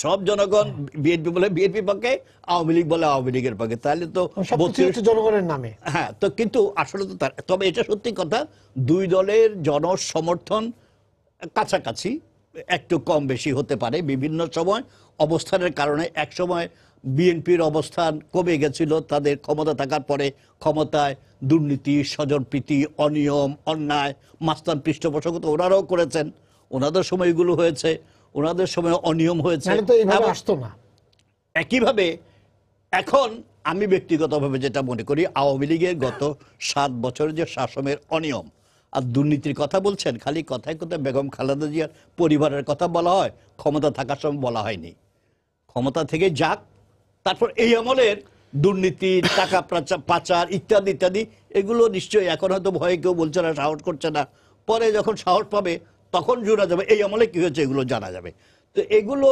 সব জনগণ বিএনপি বলে বিএনপি পক্ষে, আওয়ামী লীগ বলে আওয়ামী লীগের পক্ষে, তাহলে তো জনগণের নামে। হ্যাঁ, তো কিন্তু আসলে তো তবে এটা সত্যি কথা, দুই দলের জনসমর্থন কাছাকাছি, একটু কম বেশি হতে পারে বিভিন্ন সময় অবস্থানের কারণে। এক সময় বিএনপির অবস্থান কমে গেছিল, তাদের ক্ষমতা থাকার পরে ক্ষমতায় দুর্নীতি, স্বজনপ্রীতি, অনিয়ম, অন্যায়, মাস্তান পৃষ্ঠপোষকতা ওনারাও করেছেন, ওনাদের সময়গুলো হয়েছে, ওনাদের সময় অনিয়ম হয়েছে, আসতো না। একইভাবে এখন আমি ব্যক্তিগতভাবে যেটা মনে করি, আওয়ামী লীগের গত 7 বছরের যে শাসনের অনিয়ম আর দুর্নীতির কথা বলছেন, খালি কথায় কথায় বেগম খালেদা জিয়ার পরিবারের কথা বলা হয়, ক্ষমতা থাকার সময় বলা হয়নি। ক্ষমতা থেকে যাক, তারপর এই আমলের দুর্নীতি, টাকা পাচার ইত্যাদি ইত্যাদি, এগুলো নিশ্চয়ই এখন হয়তো ভয়ে কেউ বলছে না, সাহস করছে না, পরে যখন সাহস পাবে তখন জানা যাবে এই আমলে কি হয়েছে, এগুলো জানা যাবে। তো এগুলো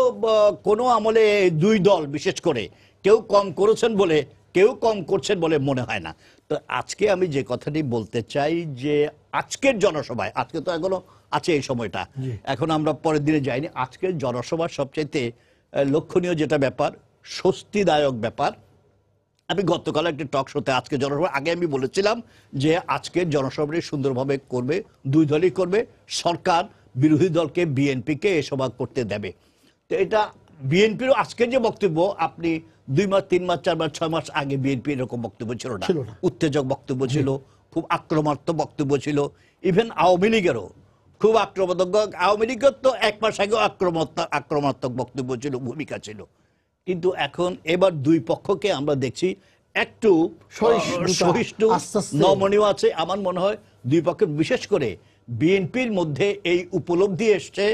কোনো আমলে দুই দল বিশেষ করে কেউ কম করেছেন বলে, কেউ কম করছেন বলে মনে হয় না। তো আজকে আমি যে কথাটি বলতে চাই যে আজকের জনসভায়, আজকে তো এখনো আছে এই সময়টা, এখন আমরা পরের দিনে যাইনি, আজকের জনসভার সবচাইতে লক্ষণীয় যেটা ব্যাপার, স্বস্তিদায়ক ব্যাপার, আমি গতকাল একটা টক শোতে আজকে জনসভা আগে আমি বলেছিলাম যে আজকের জনসভাটি সুন্দরভাবে করবে, দুই দলই করবে, সরকার বিরোধী দলকে বিএনপিকে এ সভা করতে দেবে। তো এটা বিএনপিরও আজকের যে বক্তব্য, আপনি 2 মাস 3 মাস 4 মাস 6 মাস আগে বিএনপি এরকম বক্তব্য ছিল না, উত্তেজক বক্তব্য ছিল, খুব আক্রমণাত্মক বক্তব্য ছিল, ইভেন আওয়ামী লীগেরও খুব আক্রমণাত্মক, আওয়ামী লীগের তো 1 মাস আগে আক্রমণাত্মক বক্তব্য ছিল, ভূমিকা ছিল। কিন্তু এখন এবার দুই পক্ষকে আমরা দেখছি একটু সহিষ্ণু, নমনীয় আছে। আমার মনে হয় দুই পক্ষের, বিশেষ করে বিএনপির মধ্যে এই উপলব্ধি এসছে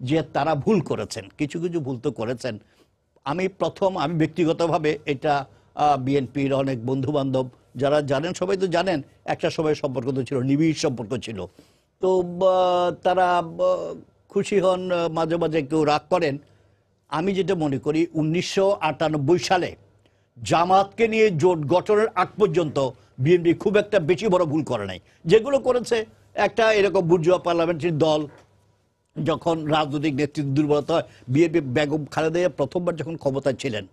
যে তারা ভুল করেছেন, কিছু কিছু ভুল তো করেছেন। আমি ব্যক্তিগতভাবে এটা বিএনপির অনেক বন্ধু বান্ধব যারা জানেন, সবাই তো জানেন, একটা সময় সম্পর্ক তো ছিল, নিবিড় সম্পর্ক ছিল, তো তারা খুশি হন, মাঝে মাঝে কেউ রাগ করেন। আমি যেটা মনে করি 1998 সালে জামাতকে নিয়ে জোট গঠনের আগ পর্যন্ত বিএনপি খুব একটা বেশি বড় ভুল করে নাই। যেগুলো করেছে, একটা এরকম বুর্জোয়া পার্লামেন্টারি দল যখন রাজনৈতিক নেতৃত্ব দুর্বলতা হয়, বিএনপি বেগম খালেদা জিয়া প্রথমবার যখন ক্ষমতায় ছিলেন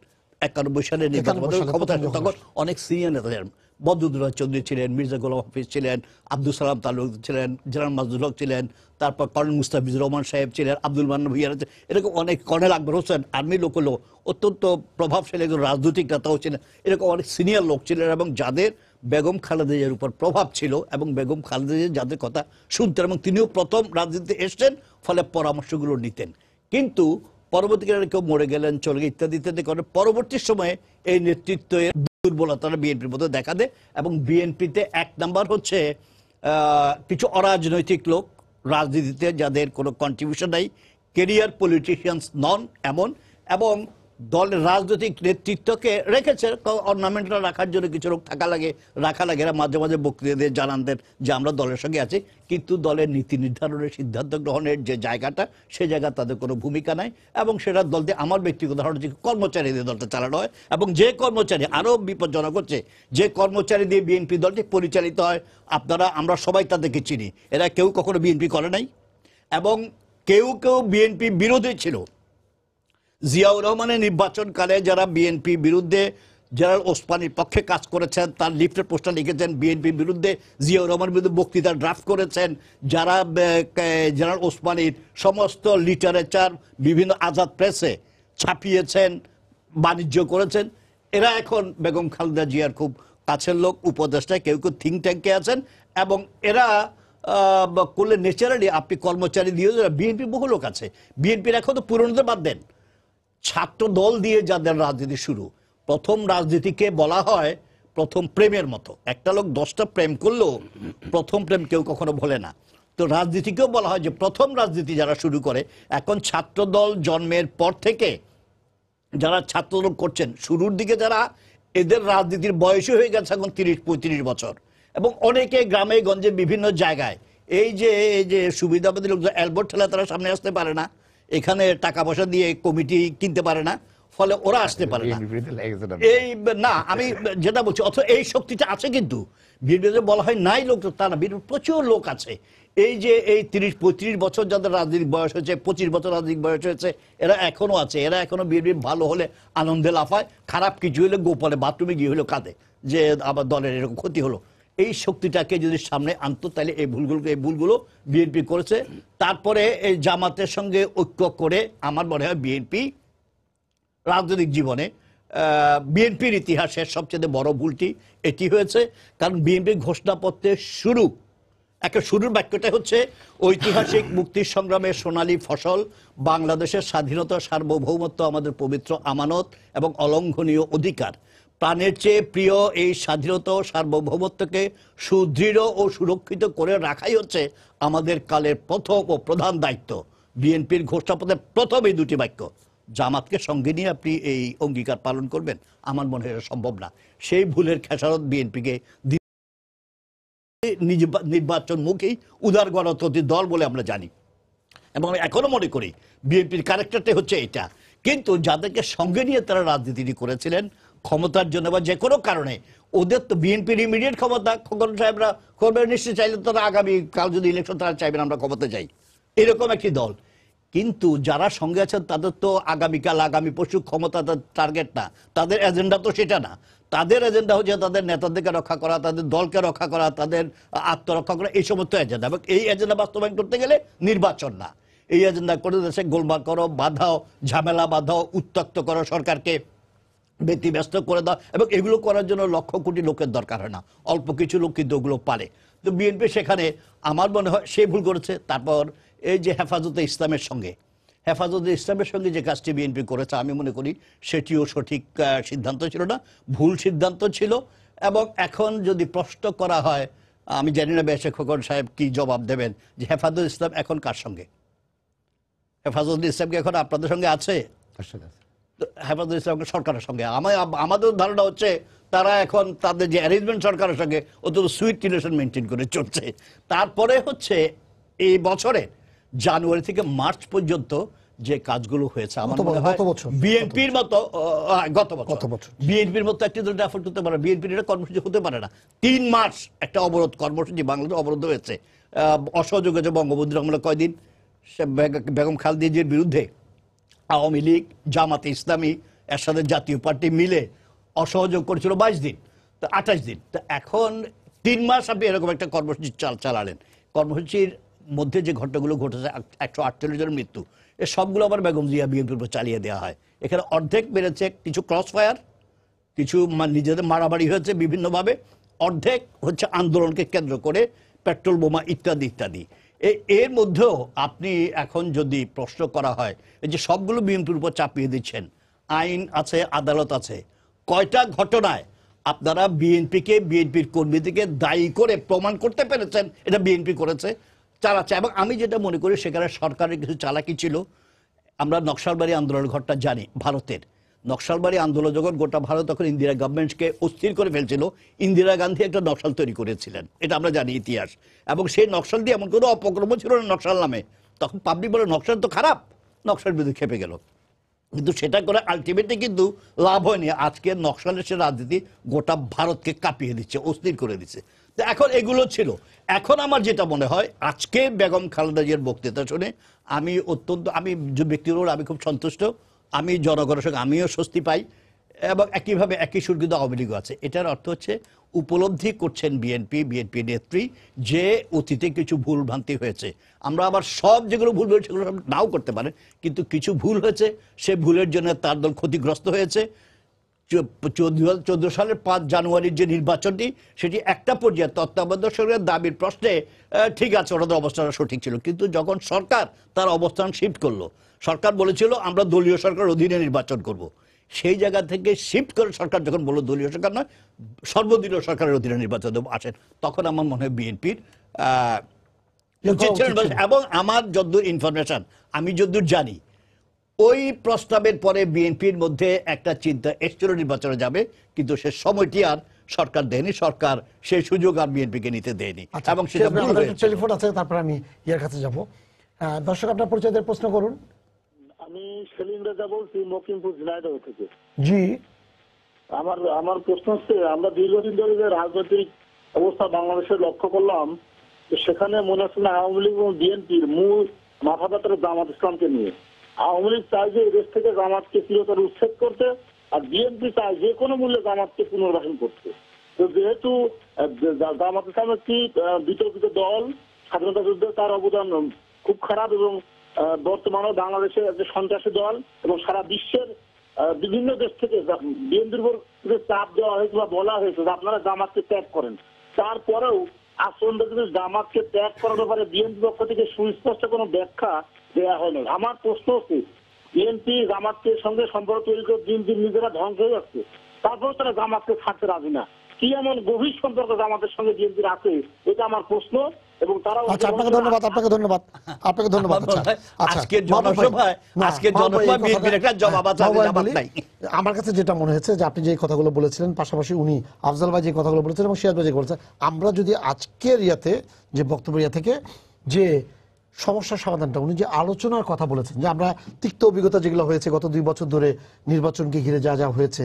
91 সালে নির্বাচন ক্ষমতায়, তখন অনেক সিনিয়র নেতা ছিলেন, বদরুদ্দোজা চৌধুরী ছিলেন, মির্জা গোলাম হাফিজ ছিলেন, আব্দুল সালাম তালুকদার ছিলেন, জেনারেল মাজদুল হক ছিলেন, তারপর কর্নেল মুস্তাফিজুর রহমান সাহেব ছিলেন, আব্দুল মান্নান ভূঁইয়া, এরকম অনেক, কর্নেল আকবর হোসেন আর্মি লোক হলো, অত্যন্ত প্রভাবশালী একজন রাজনৈতিক নেতাও ছিলেন, এরকম অনেক সিনিয়র লোক ছিলেন এবং যাদের বেগম খালেদা জিয়ার উপর প্রভাব ছিল এবং বেগম খালেদা জিয়া যাদের কথা শুনতেন, এবং তিনিও প্রথম রাজনীতিতে এসছেন, ফলে পরামর্শগুলো নিতেন। কিন্তু পরবর্তীকালে কেউ মরে গেলেন, চলে গেলেন, ইত্যাদি ইত্যাদি করে পরবর্তী সময়ে এই নেতৃত্বের দুর্বলতা বিএনপির মধ্যে দেখা দেয়। এবং বিএনপিতে 1 নাম্বার হচ্ছে কিছু অরাজনৈতিক লোক, রাজনীতিতে যাদের কোনো কন্ট্রিবিউশন নাই, কেরিয়ার পলিটিশিয়ানস নন এমন, এবং দলের রাজনৈতিক নেতৃত্বকে রেখেছে অর্নামেন্টটা রাখার জন্য, কিছু লোক রাখা লাগে, এরা মাঝে মাঝে বক্তৃতা দিয়ে জানান দেন যে আমরা দলের সঙ্গে আছি, কিন্তু দলের নীতি নির্ধারণের, সিদ্ধান্ত গ্রহণের যে জায়গাটা, সে জায়গা তাদের কোনো ভূমিকা নাই। এবং সেটা দল দিয়ে, আমার ব্যক্তিগত ধারণা যে কর্মচারীদের দলটা চালানো হয়, এবং যে কর্মচারী আরও বিপজ্জনক হচ্ছে, যে কর্মচারী দিয়ে বিএনপি দলটি পরিচালিত হয়, আমরা সবাই তাদেরকে চিনি, এরা কেউ কখনো বিএনপি করে নাই, এবং কেউ কেউ বিএনপি বিরোধী ছিল। জিয়াউর রহমানের নির্বাচনকালে যারা বিএনপি বিরুদ্ধে, জেনারেল ওসমানীর পক্ষে কাজ করেছেন, তার লিফলেট পোস্টার লিখেছেন, বিএনপির বিরুদ্ধে, জিয়াউর রহমানের বিরুদ্ধে বক্তৃতা ড্রাফট করেছেন, যারা জেনারেল ওসমানীর সমস্ত লিটারেচার বিভিন্ন আজাদ প্রেসে ছাপিয়েছেন, বাণিজ্য করেছেন, এরা এখন বেগম খালেদা জিয়ার খুব কাছের লোক, উপদেষ্টা, কেউ কেউ থিঙ্ক ট্যাঙ্কে আছেন, এবং এরা করলে ন্যাচারালি আপনি কর্মচারী দিয়ে বিএনপি বহু লোক আছে, বিএনপির এখন তো পুরনোদের বাদ দেন, ছাত্র দল দিয়ে যাদের রাজনীতি শুরু, প্রথম রাজনীতিকে বলা হয় প্রথম প্রেমের মতো। একটা লোক 10টা প্রেম করলেও প্রথম প্রেম কেউ কখনো ভোলে না। তো রাজনীতিকেও বলা হয় যে প্রথম রাজনীতি যারা শুরু করে, এখন ছাত্র দল জন্মের পর থেকে যারা ছাত্রদল করছেন শুরুর দিকে যারা, এদের রাজনীতির বয়সই হয়ে গেছে এখন 30-35 বছর, এবং অনেকে গ্রামে গঞ্জে বিভিন্ন জায়গায় এই যে সুবিধাবাদী লোক অ্যালবার্ট ঠেলা তারা সামনে আসতে পারে না, এখানে টাকা পয়সা দিয়ে কমিটি কিনতে পারে না, ফলে ওরা আসতে পারে না। এই না আমি যেটা বলছি, অথচ এই শক্তিটা আছে, কিন্তু বিএনপিতে বলা হয় নাই লোক, তা না, প্রচুর লোক আছে। এই যে এই 30-35 বছর যাদের রাজনৈতিক বয়স হয়েছে, 25 বছর রাজনৈতিক বয়স হয়েছে, এরা এখনো আছে, এরা এখনো বিএনপি ভালো হলে আনন্দে লাফায়, খারাপ কিছু হলে গোপনে বাথরুমে গিয়ে হলো কাঁদে যে আবার দলের এরকম ক্ষতি হলো। এই শক্তিটাকে যদি সামনে আনতো তাহলে এই ভুলগুলো বিএনপি করেছে। তারপরে এই জামাতের সঙ্গে ঐক্য করে আমার মনে হয় বিএনপি রাজনৈতিক জীবনে বিএনপির ইতিহাসের সবচেয়ে বড় ভুলটি এটি হয়েছে। কারণ বিএনপির ঘোষণাপত্রের শুরুর বাক্যটা হচ্ছে ঐতিহাসিক মুক্তির সংগ্রামের সোনালী ফসল, বাংলাদেশের স্বাধীনতা সার্বভৌমত্ব আমাদের পবিত্র আমানত এবং অলঙ্ঘনীয় অধিকার। প্রাণের চেয়ে প্রিয় এই স্বাধীনতা ও সার্বভৌমত্বকে সুদৃঢ় ও সুরক্ষিত করে রাখাই হচ্ছে আমাদের কালের প্রথম ও প্রধান দায়িত্ব। বিএনপির ঘোষণাপত্রের প্রথম এই দুটি বাক্য। জামাতকে সঙ্গে নিয়ে আপনি এই অঙ্গীকার পালন করবেন, আমার মনে হয় এটা সম্ভব না। সেই ভুলের খেসারত বিএনপিকে নির্বাচনমুখী উদার গণতন্ত্রের দল বলে আমরা জানি, এবং আমি এখনো মনে করি বিএনপির ক্যারেক্টারটাই হচ্ছে এটা। কিন্তু যাদেরকে সঙ্গে নিয়ে তারা রাজনীতি করেছিলেন ক্ষমতার জন্য বা যে কোনো কারণে, ওদের তো বিএনপির ইমিডিয়েট ক্ষমতা, খোকন সাহেবরা করবে নিশ্চয়ই, চাইলে তারা আগামী কাল যদি ইলেকশন তারা চাইবেন আমরা ক্ষমতা চাই, এরকম একটি দল। কিন্তু যারা সঙ্গে আছেন তাদের তো আগামীকাল আগামী পরশু ক্ষমতা টার্গেট না, তাদের এজেন্ডা তো সেটা না। তাদের এজেন্ডা হচ্ছে তাদের নেতাদেরকে রক্ষা করা, তাদের দলকে রক্ষা করা, তাদের আত্মরক্ষা করা, এই সমস্ত এজেন্ডা। এবং এই এজেন্ডা বাস্তবায়ন করতে গেলে নির্বাচন না, এই এজেন্ডা করে দেশে গোলমাল করো, বাধাও, ঝামেলা বাধাও, উত্তক্ত করো, সরকারকে ব্যতিব্যস্ত করে দাও, এবং এগুলো করার জন্য লক্ষ কোটি লোকের দরকার হয় না, অল্প কিছু লোক কিন্তু ওগুলো পারে। তো বিএনপি সেখানে আমার মনে হয় সে ভুল করেছে। তারপর এই যে হেফাজতে ইসলামের সঙ্গে যে কাজটি বিএনপি করেছে, আমি মনে করি সেটিও সঠিক সিদ্ধান্ত ছিল না, ভুল সিদ্ধান্ত ছিল। এবং এখন যদি প্রশ্ন করা হয়, আমি জানি না বেশে খোকন সাহেব কি জবাব দেবেন, যে হেফাজত ইসলাম এখন কার সঙ্গে? হেফাজত ইসলাম কি এখন আপনাদের সঙ্গে আছে? হেফাজত ইসলাম সরকারের সঙ্গে। আমাদের ধারণা হচ্ছে তারা এখন তাদের যে অ্যারেঞ্জমেন্ট সরকারের সঙ্গে অত্যন্ত সুইট রিলেশন মেনটেন করে চলছে। তারপরে হচ্ছে এই বছরের জানুয়ারি থেকে মার্চ পর্যন্ত যে কাজগুলো হয়েছে, আমার মনে হয় বিএনপির মতো গত বছর বিএনপির মতো একটি দল এফোর্ড করতে পারে, বিএনপির এটা কর্মসূচি হতে পারে না। 3 মাস একটা অবরোধ কর্মসূচি বাংলাদেশে অবরোধ হয়েছে, অসহযোগ হয়েছে বঙ্গবন্ধুর আমলে কয়দিন, বেগম খালেদা জিয়ার বিরুদ্ধে আওয়ামী লীগ, জামাতে ইসলামী, এরশাদের জাতীয় পার্টি মিলে অসহযোগ করেছিল 22 দিন, তো 28 দিন। তো এখন 3 মাস আপনি এরকম একটা কর্মসূচি চালালেন। কর্মসূচির মধ্যে যে ঘটনাগুলো ঘটেছে, 148 জনের মৃত্যু, এ সবগুলো আবার বেগম জিয়া বিএনপির উপর চালিয়ে দেওয়া হয়। এখানে অর্ধেক বেড়েছে কিছু ক্রস ফায়ার, কিছু নিজেদের মারামারি হয়েছে বিভিন্নভাবে, অর্ধেক হচ্ছে আন্দোলনকে কেন্দ্র করে পেট্রোল বোমা ইত্যাদি ইত্যাদি। এর মধ্যেও আপনি এখন যদি প্রশ্ন করা হয়, এই যে সবগুলো বিএনপির উপর চাপিয়ে দিচ্ছেন, আইন আছে, আদালত আছে, কয়টা ঘটনায় আপনারা বিএনপির কর্মীদেরকে দায়ী করে প্রমাণ করতে পেরেছেন এটা বিএনপি করেছে, চালাচ্ছে? এবং আমি যেটা মনে করি সেখানে সরকারের কিছু চালাকি ছিল। আমরা নকশালবাড়ি আন্দোলনের ঘটনা জানি, ভারতের নকশালবাড়ি আন্দোলন যখন গোটা ভারত তখন ইন্দিরা গভর্নমেন্টকে অস্থির করে ফেলছিল, ইন্দিরা গান্ধী একটা নকশাল তৈরি করেছিলেন, এটা আমরা জানি ইতিহাস। এবং সেই নকশাল দিয়ে এমন কোনো অপক্রম ছিল না নকশাল নামে, তখন পাবলিক বলে নকশাল তো খারাপ, নকশাল বিরুদ্ধে খেপে গেল। কিন্তু সেটা করে আলটিমেটলি কিন্তু লাভ হয়নি। আজকে নকশালের সে রাজনীতি গোটা ভারতকে কাঁপিয়ে দিচ্ছে, অস্থির করে দিচ্ছে। তো এখন এগুলো ছিল। এখন আমার যেটা মনে হয়, আজকে বেগম খালেদা জিয়ার বক্তৃতা শুনে আমি ব্যক্তিগত আমি খুব সন্তুষ্ট, আমি জনগণের সঙ্গে আমিও স্বস্তি পাই, এবং একইভাবে একই সুর কিন্তু আওয়ামী লীগও আছে। এটার অর্থ হচ্ছে উপলব্ধি করছেন বিএনপি নেত্রী যে অতীতে কিছু ভুল ভ্রান্তি হয়েছে। আমরা আবার সব যেগুলো ভুল হয়েছে সেগুলো নাও করতে পারেন, কিন্তু কিছু ভুল হয়েছে, সে ভুলের জন্য তার দল ক্ষতিগ্রস্ত হয়েছে। 2014 সালের 5 জানুয়ারির যে নির্বাচনটি, সেটি একটা পর্যায়ে তত্ত্বাবধায়ক সরকারের দাবির প্রশ্নে ঠিক আছে, ওনাদের অবস্থানটা সঠিক ছিল, কিন্তু যখন সরকার তার অবস্থান শিফট করলো, সরকার বলেছিল আমরা দলীয় সরকার অধীনে নির্বাচন করব, সেই জায়গা থেকে শিফট করে সরকার যখন বলল দলীয় সরকার নয় সর্বদলীয় সরকারের অধীনে নির্বাচন দেবো আসেন, তখন আমার মনে হয় বিএনপির এবং আমার যতদূর ইনফরমেশন, আমি যতদূর জানি, ওই প্রস্তাবের পরে বিএনপির মধ্যে একটা চিন্তা এসছিল নির্বাচনে যাবে, কিন্তু সে সময়টি আর সরকার দেয়নি, সরকার সেই সুযোগ আর বিএনপিকে নিতে দেয়নি। এবং সেটা টেলিফোন আছে, তারপর আমি ইয়ার কাছে যাব। দর্শক আপনার পরিচয় দিয়ে প্রশ্ন করুন। আমি সেলিম রেজা বলছি মকিমপুর ঝিনাইদহ থেকে। জি, আমার প্রশ্ন হচ্ছে, আমরা দীর্ঘদিন ধরে যে রাজনৈতিক অবস্থা বাংলাদেশে লক্ষ্য করলাম, সেখানে মনে হচ্ছে না আওয়ামী লীগ এবং বিএনপির মূল মাথা ব্যথার জামাত ইসলামকে নিয়ে। আওয়ামী লীগ চায় যে এদেশ থেকে জামাতকে চিরতরে উচ্ছেদ করতে, আর বিএনপি চায় যে কোনো মূল্যে জামাতকে পুনর্বাসন করতে। তো যেহেতু জামাত ইসলাম একটি বিতর্কিত দল, স্বাধীনতা যুদ্ধে তার অবদান খুব খারাপ, এবং বর্তমানে বাংলাদেশের একটি সন্ত্রাসী দল, এবং সারা বিশ্বের বিভিন্ন দেশ থেকে বিএনপির উপর চাপ দেওয়া হয়েছে বা বলা হয়েছে যে আপনারা জামাতকে ত্যাগ করেন। তারপরেও আসলে যদি জামাতকে ত্যাগ করার ব্যাপারে বিএনপি পক্ষ থেকে সুস্পষ্ট কোনো ব্যাখ্যা দেওয়া হয়নি। আমার প্রশ্ন হচ্ছে, বিএনপি জামাতের সঙ্গে সম্পর্ক তৈরি করে দিন দিন নিজেরা ধ্বংস হয়ে যাচ্ছে, তারপর তারা জামাতকে ছাড়তে রাজি না। কি এমন গভীর সম্পর্ক জামাতের সঙ্গে বিএনপির আছে, এটা আমার প্রশ্ন। এবং তারা আপনাকে ধন্যবাদ, আপনাকে ধন্যবাদ, আপনাকে ধন্যবাদ। আজকের জনসভায় বিএনপির একটা জবাব আছে, জবাব নাই। আমার কাছে যেটা মনে হয়েছে যে আপনি যে কথাগুলো বলেছিলেন, পাশাপাশি উনি আফজাল ভাই যে কথাগুলো বলেছেন এবং সিরাজ ভাই যে বলেছেন, আমরা যদি আজকের ইয়াতে যে বক্তব্য ইয়া থেকে যে সমস্যার সমাধানটা, উনি যে আলোচনার কথা বলেছেন, যে আমরা তিক্ত অভিজ্ঞতা যেগুলো হয়েছে গত 2 বছর ধরে নির্বাচনকে ঘিরে যা যা হয়েছে,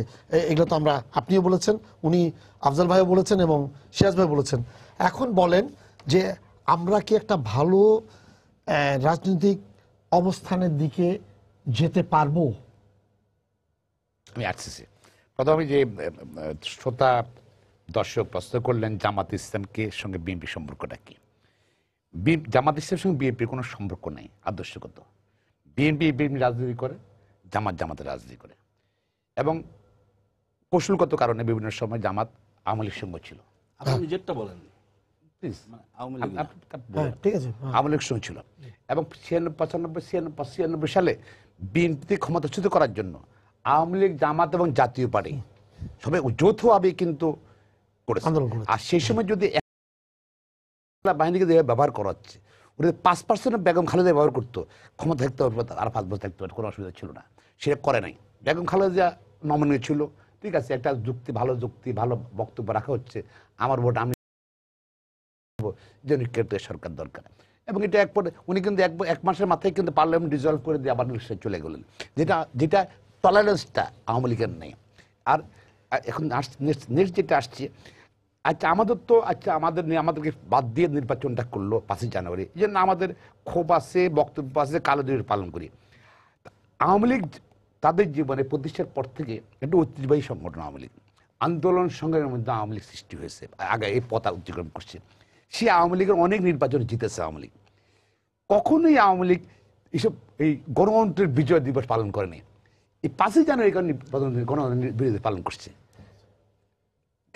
এগুলো তো আমরা, আপনিও বলেছেন, উনি আফজাল ভাইও বলেছেন এবং সিরাজ ভাই বলেছেন। এখন বলেন যে আমরা কি একটা ভালো রাজনৈতিক অবস্থানের দিকে যেতে পারবো? আমি আসছি প্রথমে যে শ্রোতা দর্শক প্রশ্ন করলেন জামাত ইসলামকে সঙ্গে বিএনপি সম্পর্কটা কি। জামাত ইসলামের সঙ্গে বিএনপির কোনো সম্পর্ক নাই আদর্শগত। বিএনপি রাজনীতি করে, জামাতের রাজনীতি করে, এবং কৌশলগত কারণে বিভিন্ন সময় জামাত আওয়ামী লীগের সঙ্গে ছিল। আপনি নিজেরটা বলেন ঠিক আছে, আওয়ামী লীগের সঙ্গে ছিল, এবং 96 সালে বিএনপি ক্ষমতাচ্যুত করার জন্য আওয়ামী লীগ, জামাত এবং জাতীয় পার্টি সবাই যৌথভাবে কিন্তু করেছে। আর সেই সময় যদি বাহিনীকে ব্যবহার করা হচ্ছে, ওটা 5% বেগম খালেদা ব্যবহার করতো, ক্ষমতা থাকতে পারবে, আর 5 বছর থাকতে পারে, কোনো অসুবিধা ছিল না। সেটা করে নাই। বেগম খালেদা নমনীয় ছিল, ঠিক আছে, একটা যুক্তি, ভালো বক্তব্য রাখা হচ্ছে, আমার ভোট আমি সরকার দরকার। এবং এটা উনি কিন্তু 1 মাসের মাথায় কিন্তু পার্লামেন্ট ডিজলভ করে দিয়ে আবার চলে গেলেন, যেটা টলারেন্সটা আওয়ামী লীগের নেই। আর এখন নেক্সট যেটা আসছে, আচ্ছা আমাদেরকে বাদ দিয়ে নির্বাচনটা করলো 5 জানুয়ারি, এই জন্য আমাদের ক্ষোভ আছে, বক্তব্য আছে, কালো দিবস পালন করি। আওয়ামী লীগ তাদের জীবনে প্রতিষ্ঠার পর থেকে একটা ঐতিহ্যবাহী সংগঠন আওয়ামী লীগ, আন্দোলন সংগ্রামের মধ্যে আওয়ামী লীগ সৃষ্টি হয়েছে, আগে এই পথ অতিক্রম করছে। সে আওয়ামী লীগের অনেক নির্বাচন জিতেছে আওয়ামী লীগ। কখনোই আওয়ামী লীগ এইসব এই গণতন্ত্রের বিজয় দিবস পালন করেনি। এই 5 জানুয়ারি গণতন্ত্রের বিজয় পালন করছে।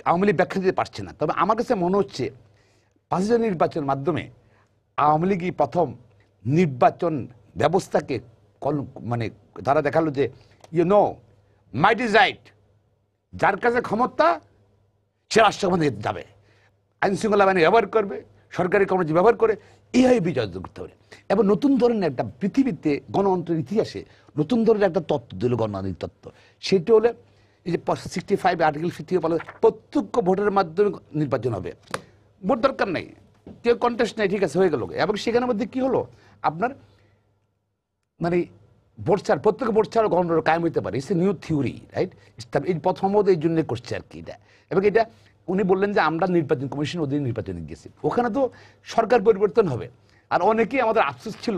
আওয়ামী লীগ ব্যাখ্যা দিতে পারছে না। তবে আমার কাছে মনে হচ্ছে 5 জানুয়ারি নির্বাচনের মাধ্যমে আওয়ামী লীগই প্রথম নির্বাচন ব্যবস্থাকে মানে তারা দেখালো যে মাইট ইজ রাইট, যার কাছে ক্ষমতা সে রাষ্ট্রপতি যাবে, আইন শৃঙ্খলা বাহিনী ব্যবহার করবে, সরকারি কর্মচারী ব্যবহার করে এইভাবে বিজয় করতে হবে। এবং নতুন ধরনের একটা পৃথিবীতে গণতন্ত্রের ইতিহাসে নতুন ধরনের একটা তত্ত্ব দিল, গণতান্ত্রিক তত্ত্ব। সেটি হলে এই যে 65 আর্টিকেল 50 বলে প্রত্যক্ষ ভোটের মাধ্যমে নির্বাচন হবে, ভোট দরকার নেই, কেউ কন্টেস্ট নেই, ঠিক আছে, হয়ে গেল। এবং সেখানের মধ্যে কি হলো, আপনার মানে ভোট ছাড়, প্রত্যেক ভোট ছাড়া গণতন্ত্র কায়েম হইতে পারে। It's a new theory, right? এই প্রথমত এই জন্য করছে আর কি এটা। এবং এটা উনি বললেন যে আমরা নির্বাচন কমিশন অধীনে নির্বাচনে গেছি, ওখানে তো সরকার পরিবর্তন হবে। আর অনেকেই আমাদের আফসোস ছিল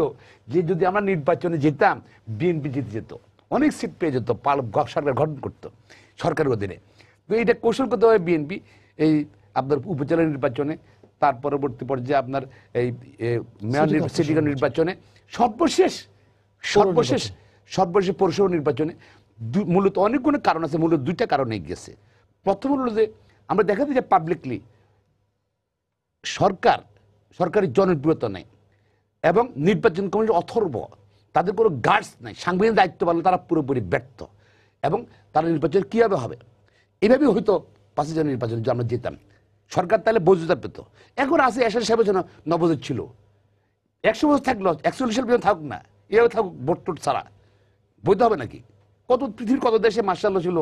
যে যদি আমরা নির্বাচনে যেতাম বিএনপি জিতে যেত, অনেক সিট পেয়ে যেত, সরকার গঠন করতো সরকারের অধীনে। তো এইটা কৌশলগতভাবে বিএনপি এই আপনার উপজেলা নির্বাচনে, তার পরবর্তী পর্যায়ে আপনার এই মেয়র সিটি নির্বাচনে, সর্বশেষ পৌরসভা নির্বাচনে মূলত অনেকগুলো কারণ আছে, মূলত দুইটা কারণে গেছে। প্রথম হলো যে আমরা দেখাতে যে পাবলিকলি সরকারি জনপ্রিয়তা নেই এবং নির্বাচন কমিশন অথর্ব, তাদের কোনো গার্ডস নাই, সাংবিধানিক দায়িত্ব পালন তারা পুরোপুরি ব্যর্থ এবং তারা নির্বাচন কীভাবে হবে। এভাবেই হয়তো 5 জানুয়ারি নির্বাচন যদি আমরা যেতাম, সরকার তাহলে বৈধতা পেত। এখন আছে 7 বছর 9 বছর ছিল, 100 বছর থাকলো, 41 সাল পর্যন্ত থাকুক না, এভাবে থাকুক ভোট টোট ছাড়া, বৈধ হবে নাকি? কত পৃথিবীর কত দেশে মার্শাল্লাহ ছিল,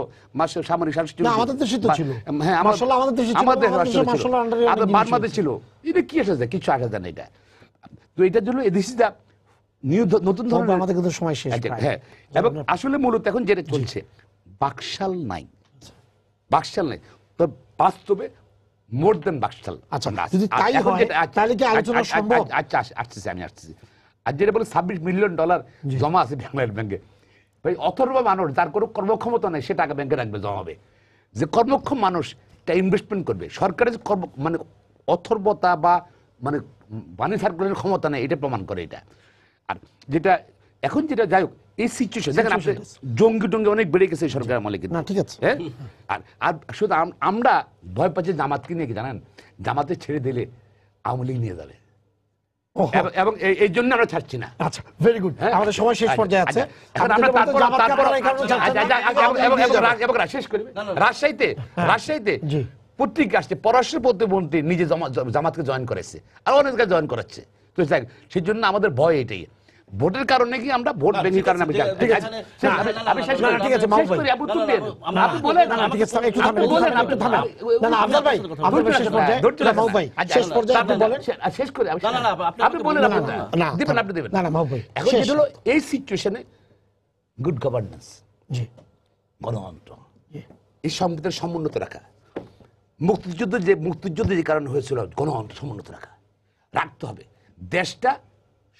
সামরিক শাসন ছিল, আমাদের দেশে তো ছিল। হ্যাঁ মার্শাল্লাহ আমাদের দেশে ছিল, আমাদের আমাদের দেশে মার্শাল্লাহ আন্ডারে অনেক জিনিস বার্মাতে ছিল। এটা কি আসা যায়? কিছু আসা যায় না এটা। তো এটার জন্য দিস ইজ দ্য নতুন ধরনের আমাদের কিন্তু সময় শেষ প্রায়। হ্যাঁ, এবং আসলে মূলত এখন যেটা চলছে বাকশাল নাই, বাকশাল নাই, তো বাস্তবে মোর দেন বাকশাল। আচ্ছা, যদি তাই হয় তাহলে কি আলোচনা সম্ভব? আচ্ছা আসতেছি, আমি আসতেছি। আর যেটা বলে $26 মিলিয়ন জমা আছে বাংলাদেশ ব্যাংকে, ভাই অথর্ব মানুষ যার কোনো কর্মক্ষমতা নেই সে টাকা ব্যাংকে রাখবে, জমাবে। যে কর্মক্ষম মানুষ এটা ইনভেস্টমেন্ট করবে, সরকারের মানে অথর্বতা বা মানে মানি সার্কুলেশনের ক্ষমতা নেই, এটা প্রমাণ করে এটা। আর যেটা এখন যেটা যাই হোক এই সিচুয়েশন দেখেন, আপনি জঙ্গি টঙ্গি অনেক বেড়ে গেছে সরকারের আমলে কিন্তু, ঠিক আছে। হ্যাঁ। আর শুধু আমরা ভয় পাচ্ছি জামাতকে নিয়ে, কি জানেন, জামাতে ছেড়ে দিলে আওয়ামী লীগ নিয়ে যাবে, এবং এই জন্য আমরা ছাড়ছি না। আচ্ছা, ভেরি গুড, আমাদের সময় শেষ পর্যায়ে আছে। রাজশাহীতে পত্রিকা আসছে, পররাষ্ট্র প্রতিমন্ত্রী নিজে জামাতকে জয়েন করেছে, আর অনেক জয়েন করাচ্ছে। তো সেই জন্য আমাদের ভয় এটাই, ভোটের কারণে কি আমরা ভোট ব্যাংকের কারণে ঠিক আছে, মাহবুব ভাই, আপনি বলেন, ঠিক আছে, একটু থামেন, একটু থামেন। না না, আফজাল ভাই, আফজাল ভাই শেষ পর্যায়ে, মাহবুব ভাই শেষ পর্যায়ে আপনি বলেন, শেষ করে আপনি বলেন, দিবেন, আপনি দিবেন। না না মাহবুব ভাই, এখন যেটা হলো এই সিচুয়েশনে গুড গভর্নেন্স, জি, গণতন্ত্র, এই সম্পদের সমুন্নত রাখা, মুক্তিযুদ্ধ যে কারণে হয়েছিল গণতন্ত্র সমুন্নত রাখতে হবে। দেশটা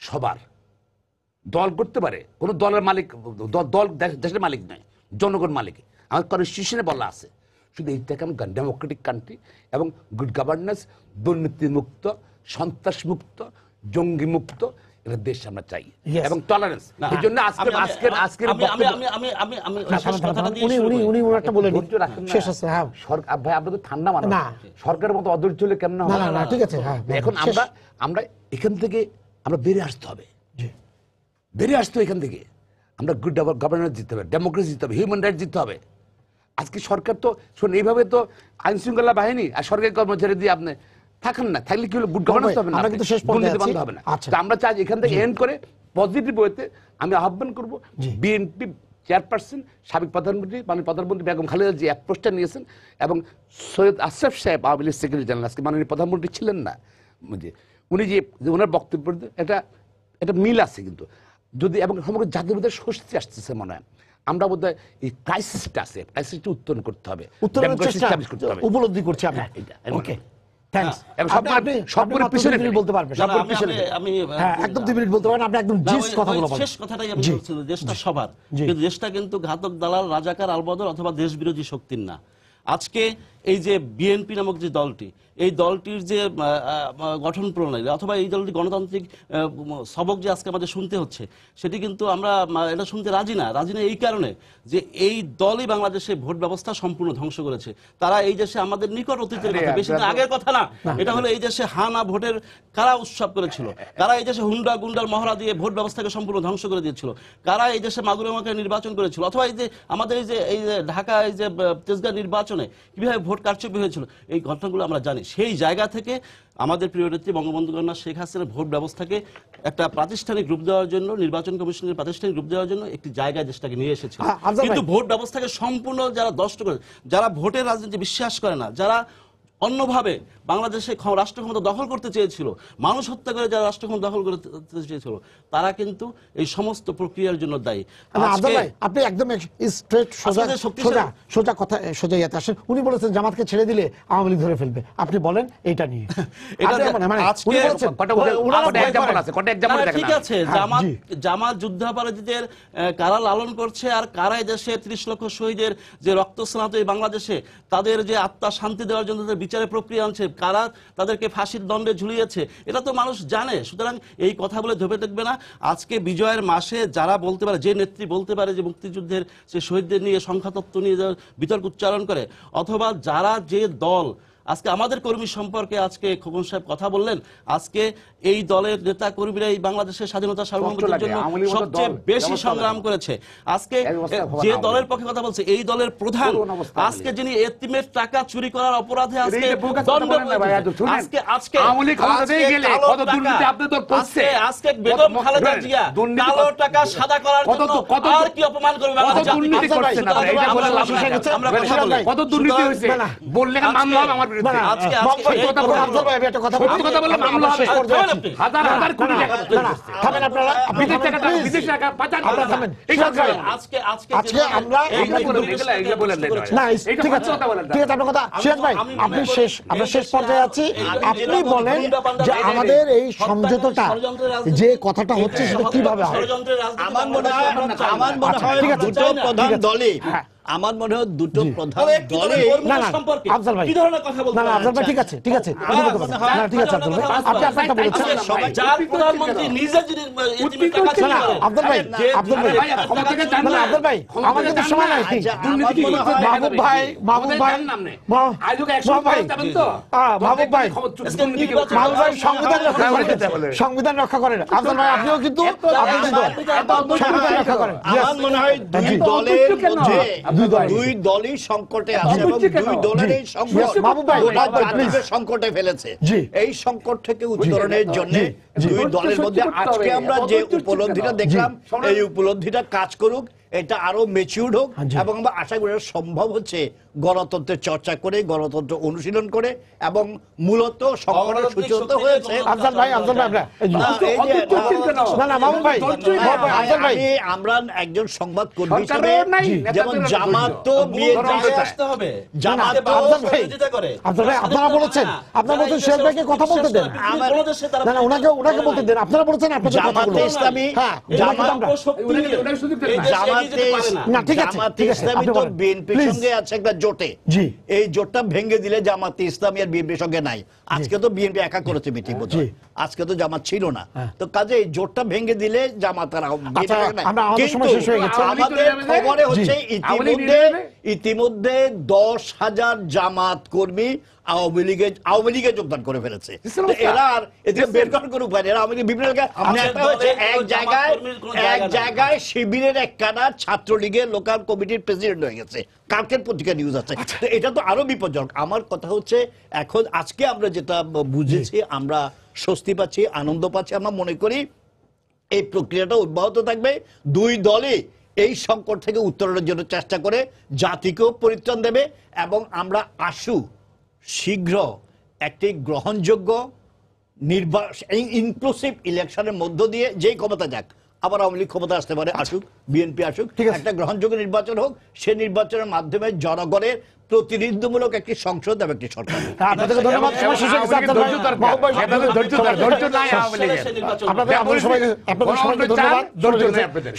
সবার, দল করতে পারে, কোন দলের মালিক, দল দেশের মালিক নয়, জনগণ মালিক। আমার কনস্টিটিউশনে বলা আছে, শুধু এইটাকে আমি ডেমোক্রেটিক কান্ট্রি এবং গুড গভর্নেন্স, দুর্নীতি মুক্ত, সন্ত্রাস মুক্ত, জঙ্গি মুক্ত এটা দেশ আমরা চাই, এবং টলারেন্স। এই জন্য আজকের উনি একটা বলে শেষ আছে। হ্যাঁ ভাই, আমরা তো ঠান্ডা মানুষ, সরকারের মতো অধৈর্য হলে কেমন হবে? না ঠিক আছে। এখন আমরা এখান থেকে আমরা বেরিয়ে আসতে হবে, বেরিয়ে আসতে এখান থেকে আমরা গুড গভর্নেন্স দিতে হবে, ডেমোক্রেসি দিতে হবে, হিউম্যান রাইটস দিতে হবে। আজকে সরকার তো শোন, এইভাবে তো আইন শৃঙ্খলা বাহিনী আর সরকারি কর্মচারী দিয়ে আপনি থাকেন না, থাকলে কি হলো, গুড গভর্নেন্স হবে না, দুর্নীতি বন্ধ হবে না। তো আমরা চাই এখান থেকে এন্ড করে পজিটিভ ওয়েতে আমি আহ্বান করব বিএনপি চেয়ারপারসন, সাবেক প্রধানমন্ত্রী মাননীয় প্রধানমন্ত্রী বেগম খালেদা জি অ্যাপ্রোচটা নিয়েছেন, এবং সৈয়দ আশরাফ সাহেব আওয়ামী লীগ সেক্রেটারি জেনারেল, আজকে মাননীয় প্রধানমন্ত্রী ছিলেন না, উনি যে ওনার বক্তব্য, এটা মিল আছে কিন্তু যদি, এবং সমগ্র জাতির মধ্যে স্বস্তি আসতেছে মনে হয়। আমরা বোধহয় এই ক্রাইসিসটা আছে, ক্রাইসিসটা উত্তরণ করতে হবে, উপলব্ধি করছি আমি। ওকে, থ্যাঙ্কস। বলতে পারবেন আমি একদম 2 মিনিট বলতে পারেন, আপনি একদম কথাগুলো বলেন। শেষ কথাটাই আমি বলছিলাম, দেশটা সবার, কিন্তু দেশটা কিন্তু ঘাতক দালাল, রাজাকার, আলবদর অথবা দেশ বিরোধী শক্তির না। আজকে এই যে বিএনপি নামক যে দলটি, এই দলটির যে গঠন প্রণালী অথবা এই দলটি গণতান্ত্রিক সবক যে আজকে আমাদের শুনতে হচ্ছে, সেটি কিন্তু আমরা এটা শুনতে রাজি না এই কারণে যে এই দলই বাংলাদেশে ভোট ব্যবস্থা সম্পূর্ণ ধ্বংস করেছে। তারা এই দেশে আমাদের নিকট অতীতের কথা, বেশি দিন আগের কথা না, এটা হলো এই দেশে হানা ভোটের কারা উৎসব করেছিল, কারা এই দেশে হুন্ডা গুন্ডার মহড়া দিয়ে ভোট ব্যবস্থাকে সম্পূর্ণ ধ্বংস করে দিয়েছিল, কারা এই দেশে মাগুরে মাগুরে নির্বাচন করেছিল, অথবা এই যে ঢাকা এই যে তেজগাঁ নির্বাচনে কিভাবে ভোট কারচুপি হয়েছিল, এই ঘটনাগুলো আমরা জানি। সেই জায়গা থেকে আমাদের প্রিয় নেত্রী বঙ্গবন্ধু কন্যা শেখ হাসিনার ভোট ব্যবস্থাকে একটা প্রাতিষ্ঠানিক রূপ দেওয়ার জন্য, নির্বাচন কমিশনের প্রাতিষ্ঠানিক রূপ দেওয়ার জন্য একটি জায়গায় দেশটাকে নিয়ে এসেছিল। কিন্তু ভোট ব্যবস্থাকে সম্পূর্ণ যারা নষ্ট করে, যারা ভোটের রাজনীতি বিশ্বাস করে না, যারা অন্যভাবে বাংলাদেশে রাষ্ট্র ক্ষমতা দখল করতে চেয়েছিল, মানুষ হত্যা করে যারা রাষ্ট্র ক্ষমতা দখল করতে চেয়েছিল, তারা কিন্তু এই সমস্ত প্রক্রিয়ার জন্য দায়ী। আপনি একদম স্ট্রেট সোজা কথা সোজা ইয়াতে আসেন। উনি বলেছেন জামাতকে ছেড়ে দিলে আওয়ামী লীগ ধরে ফেলবে, আপনি বলেন এইটা নিয়ে। ঠিক আছে, জামাত যুদ্ধাপরাধীদের কারা লালন করছে, আর কারা দেশে 30 লক্ষ শহীদের যে রক্তস্নাত এই বাংলাদেশে তাদের যে আত্মা শান্তি দেওয়ার জন্য বিচারের প্রক্রিয়া আনছে, কারা তাদেরকে ফাঁসির দণ্ডে ঝুলিয়েছে, এটা তো মানুষ জানে। সুতরাং এই কথা বলে ধোপে দেখবে না। আজকে বিজয়ের মাসে যারা বলতে পারে, যে নেত্রী বলতে পারে যে মুক্তিযুদ্ধের সে শহীদদের নিয়ে সংখ্যাতত্ত্ব নিয়ে বিতর্ক উচ্চারণ করে, অথবা যারা যে দল আজকে আমাদের কর্মী সম্পর্কে আজকে খোকন সাহেব কথা বললেন, আজকে এই দলের নেতা কর্মীরা এই বাংলাদেশের স্বাধীনতা সার্বভৌমত্বের জন্য সবচেয়ে বেশি সংগ্রাম করেছে। আজকে যে দলের পক্ষে কথা বলছে এই দলের প্রধান, আজকে যিনি এতিমের টাকা চুরি করার অপরাধে আজকে আজকে বেগম খালেদা জিয়া কালো টাকা সাদা করার জন্য আর কি অপমান করবে বাংলাদেশ আমরা কথা বলি কত দুর্নীতি হয়েছে বললে মামলা হবে আমার বিরুদ্ধে। আজকে কথা বললে মামলা হবে, হাজার হাজার কোটি টাকা থামেন আপনারা, বিদেশ টাকা পাচার থামেন। আজকে আজকে আমরা না ঠিক আছে, ঠিক আছে আপনার কথা সিরাজ ভাই, আপনি আমরা শেষ পর্যায়ে আছি। আপনি বলেন যে আমাদের এই সমঝোতাটা যে কথাটা হচ্ছে সেটা কিভাবে হয়? আমার মনে হয় দুটো প্রধান দলে আমার মনে হয় দুটো প্রধান দলে না না আফজাল ভাই, কি ধরনের কথা বলছেন? না না আফজাল ভাই ঠিক আছে, ঠিক আছে, না ঠিক আছে আফজাল ভাই, আপনি আপনারটা বলেছেন। যার প্রধানমন্ত্রী নিজে যিনি এতিমের টাকা চুরি না করে, আফজাল ভাই, আফজাল ভাই, না আফজাল ভাই, আমার কিন্তু সময় নাই। মাহবুব ভাই, মাহবুব ভাই, মাহবুব ভাই, সংবিধান রক্ষা করেন। আফজাল ভাই আপনিও কিন্তু সংবিধান রক্ষা করেন। আমার মনে হয় দুই দলের মধ্যে দুই দলই সংকটে আছে এবং দুই দলের এই সংকট গোটা জাতিকে সংকটে ফেলেছে। এই সংকট থেকে উত্তরণের জন্য দুই দলের মধ্যে আজকে আমরা যে উপলব্ধিটা দেখলাম, এই উপলব্ধিটা কাজ করুক, এটা আরো ম্যাচিউরড হোক এবং আমরা আশা করি সম্ভব হচ্ছে গণতন্ত্রের চর্চা করে, গণতন্ত্র অনুশীলন করে, এবং মূলত সংকটের সূচনা হয়েছে। আফজাল ভাই, আফজাল ভাই, না না মাহবুব ভাই, আফজাল ভাই, আমরা একজন সংবাদ কর্মী হিসেবে যেমন জামাত তো বিএনপি আসতে হবে, জামাত আফজাল ভাই, আফজাল ভাই আপনারা বলেছেন, আপনারা বলছেন সিরাজ ভাইকে কথা বলতে দেন, না না ওনাকে বলতে দেন, আপনারা বলেছেন আপনাদের জামাতে ইসলামী, জামাতে ইসলামী তো বিএনপির সঙ্গে আছে একটা জোটে, এই জোটটা ভেঙে দিলে জামাতে ইসলামী আর বিএনপির সঙ্গে নাই। আজকে তো বিএনপি একা করেছে মিটিং, আজকে তো জামাত ছিল না, তো কাজে এই জোটটা ভেঙে দিলে জামাত আর আমাদের খবরে হচ্ছে ইতিমধ্যে 10,000 জামাত কর্মী আওয়ামী লীগে যোগদান করে ফেলেছে। এরা আর এদিকে বের করার কোনো উপায় নেই। এরা আওয়ামী লীগ বিভিন্ন এক জায়গায় শিবিরের এক কানার ছাত্রলীগের লোকাল কমিটির প্রেসিডেন্ট হয়ে গেছে, কালকের পত্রিকা নিউজ আছে। তো এটা তো আরো বিপজ্জনক। আমার কথা হচ্ছে এখন আজকে আমরা যেটা বুঝেছি, আমরা স্বস্তি পাচ্ছি, আনন্দ পাচ্ছি। আমরা মনে করি এই প্রক্রিয়াটা অব্যাহত থাকবে, দুই দলই এই সংকট থেকে উত্তরণের জন্য চেষ্টা করে জাতিকেও পরিত্রাণ দেবে, এবং আমরা আশু শীঘ্র একটি গ্রহণযোগ্য ইনক্লুসিভ ইলেকশনের মধ্য দিয়ে যেই ক্ষমতা যাক, আবার আওয়ামী লীগ ক্ষমতা আসতে পারে, আসুক, বিএনপি আসুক, একটা গ্রহণযোগ্য নির্বাচন হোক, সে নির্বাচনের মাধ্যমে জনগণের প্রতিনিধিত্বমূলক একটি সংসদ এবং একটি সরকার।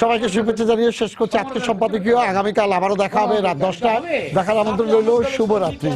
সবাইকে শুভেচ্ছা জানিয়ে শেষ করছি আজকে সম্পাদকীয়। আগামীকাল আবারও দেখা হবে রাত 10টায়। দেখার আমন্ত্রণ রইল। শুভরাত্রি।